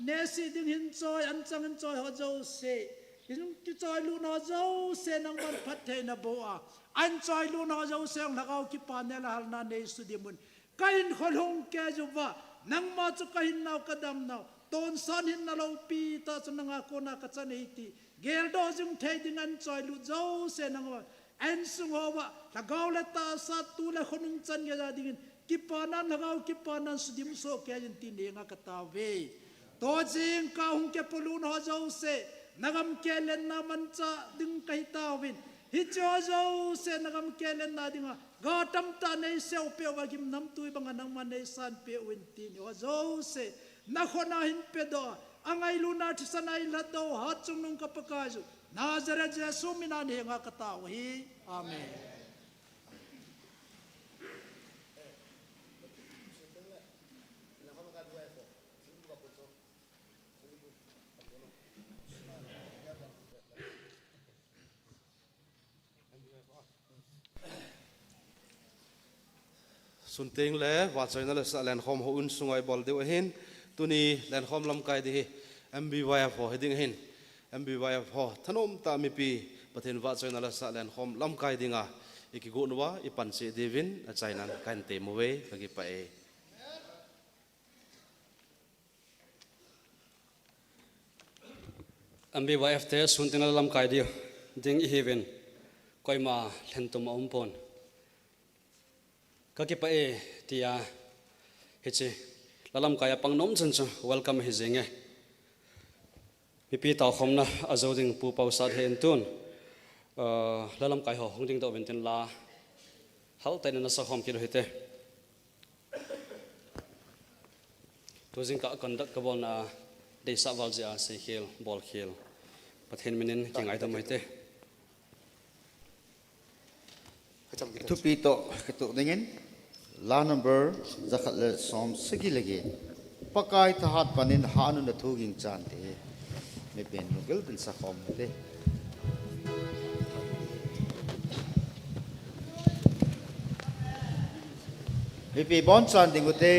ne si ding hin choi an chang hin choi ho zo se hin ki choi lu no zo se nang man phat the na bo a an choi lu no zo se la gao ki pa ne la hal na ne su di mun kain khol hong ke ju wa nang ma chu kain naw kadam naw ton san hin na lo pi ta chu nang a ko na ka chan hi ti gel do jung thei ding an choi lu zo se nang wa an sung ho wa la gao la ta sa tu la khonung chan ge ja ding ki pa nan la gao ki pa nan su dim so ke jin ti ne nga ka ta ve to Jingkah hung ke pulun ho zo se nagam ke len na man cha ding kai ta win hi cho zo se nagam ke len na dinga ga tam ta nei se pe wa gim nam tu bang nang man nei san pe win ti ho zo se na khona hin pe do angai lu na thisanai la do ha chung nung ka paka ju Nazareth Jesu mina ne nga ka ta hi amen. Sun ting le wa choi na le sa len khom ho un sungai bol deu hin tuni len khom lam kai di MBYF ho heding hin MBYF ho thanom ta mi pi pathen wa choi na le sa len khom lam kai dinga ikigu nuwa ipan se devin a chainan kan te mowe kagi pa e MBYF te sun tin lam kai di ding I heaven koi ma thentum ompon kaki pa e tia hichi lalam kaya pang nom chan chu welcome hi zenge pipi taw khomna azoding pu pau sat hen tun lalam kai ho hongding to bentin la hal taina na sa khom kilo hite to Jingkah conduct ka bol na de sa walja se khel bol khel pathen minin kingai to moite Tupi to ketuk dengan la number zakat le som segi lagi pakai tahat panin hanu na thuging chan te me pen nugel bin sa khom te me bon chan ding te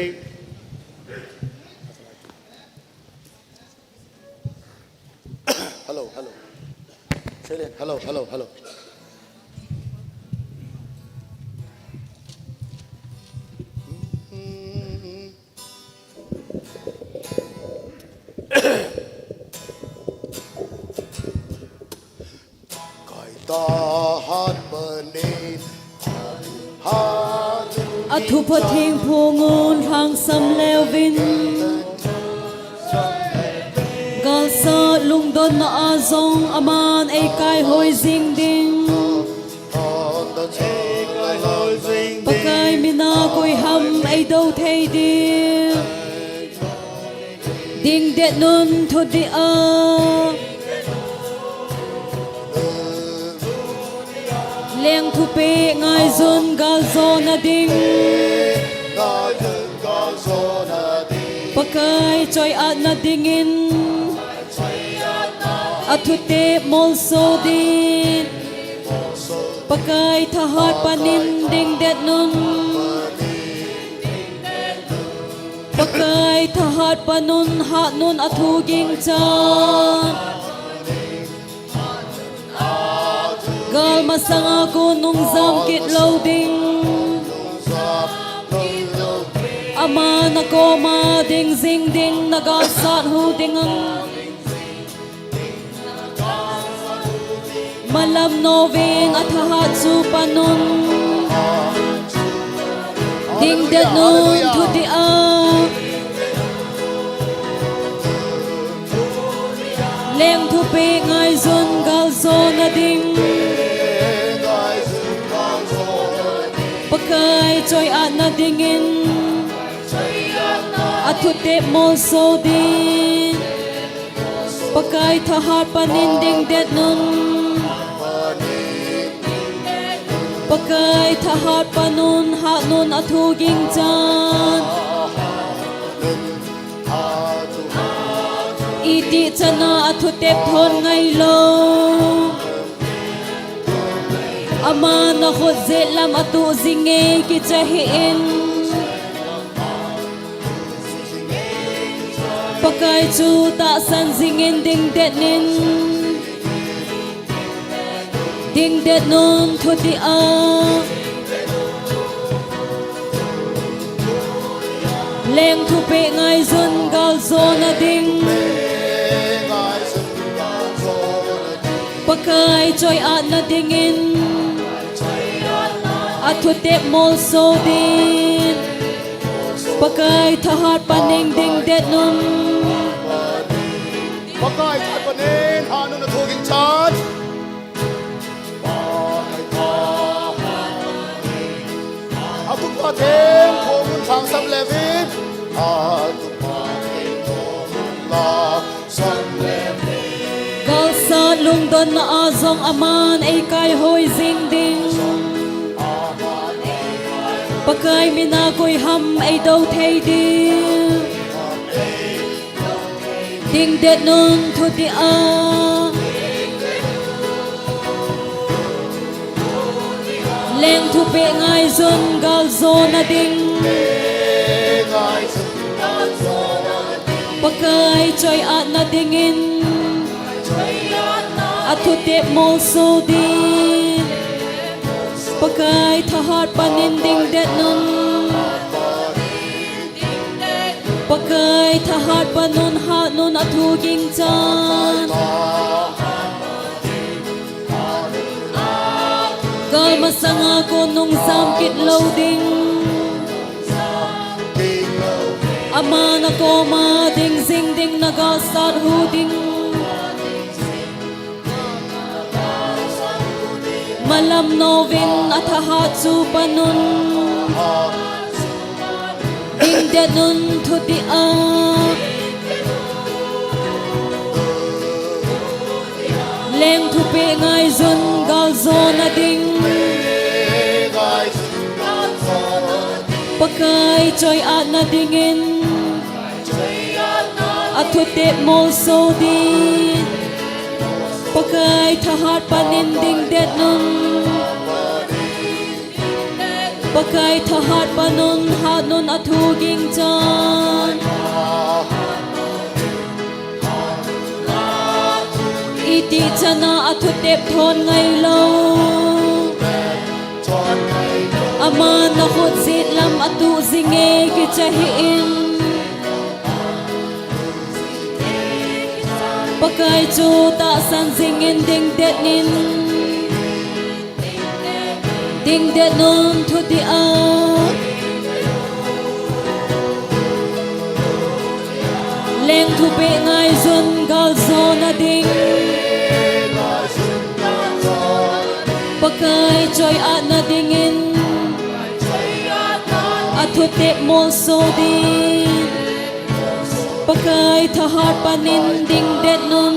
hello say it hello Thu phật thiên phu ngôn hàng sam leo vin gal sa lung don na azong aman ay kai hoi jing ding pakai mina koi ham ay đâu thay ding det nun thu di a leng thu pe ngai zon gal zo na ding pakai choi at na dingin athu te mol so din pakai thahat panin ding det nun pakai thahat panun ha nun athu ging chan gal masanga ko nung zam kit loading ama na ko ma ding zing ding naga sat hu ding malam noving athahat su panun ding det nun thu di a leng thu pe ngai zon gal zo na ding pakai choi at na dingin athu te mol so din pakai thahat panin ding det nun pakai thahat panun ha nun athu ging chan iti chana athu te thon ngai lo ama na khot zet lam atu zinge ki chahin pakai chu ta san zingin ding det nin ding det nun thuti a leng thu pe ngai zun gal zona ding pakai joy at na dingin at thu tep mol so din pakai thahat paning ding det nun pakai thahat panin hanu na thoging chat atuk pa them khomun thang sam levit atuk pa them khomun la sam levit gal sa lung don na azong aman ay kai hoi zing ding pakai mina koi ham ay đâu thay đi ding det nun thu ti a leng thu pe ngai zon gal zona ding pakai choi at na dingin at thu tep mol so din pakai thahat panin ding det nun pakai thahat panun ha nun athu ging chan gal masanga ko nung sam kit loading ama na ko ma ding sing ding na ga sat hu ding malam novin athahat su panun ding det nun thuti a leng thu pe ngai zun gal zona ding pakai choi at na dingin at thu tep mol so din pakai thahat panin ding det nun pakai thahat panun ha nun athu ging chan iti chana athu tep thon ngai lo ama na khot zit lam atu zinge ki chahin pakai chu ta san zingin ding det nin ding det nun thu ti a leng thu pe ngai zun gal zona ding pakai choi at na dingin at thu tep mol so din pakai thahat panin ding det nun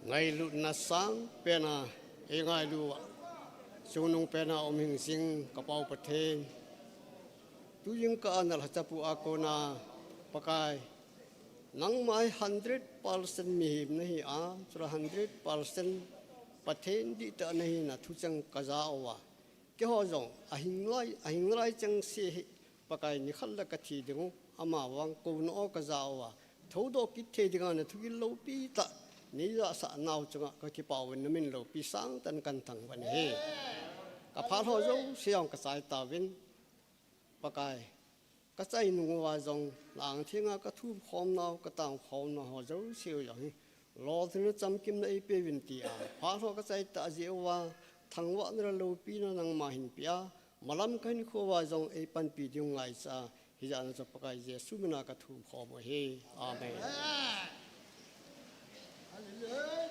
ngày lụt na sáng pena e ngày lụa sunung pena om hing sing kapau pathen tu Jingkah na hachapu ako na pakai nang mai 100% mihim nahi a sura 100% pathen di ta nahi na thu chang kazawa ke ho jong ahing lai chang se pakai ni khalla ka thi dingu ama wang ko no kazawa thodo-kuki the dinga na thu lo pi ta ni za sa nau chunga ka ki pawin namin lo pi sang tan kan thang ban he ka phal ho zo siang ka sai ta win pakai ka chai nu wa jong lang thinga ka thu khom nau ka tang khom na ho zo siu ya hi lo thina cham kim na pe win ti a phal ho ka chai ta je wa thang wa na lo pi na nang ma hin pia malam kan kho wa jong e pan pi ding ngai sa hi ja na cha pakai Jesu mina ka thu khom he amen. Hallelujah.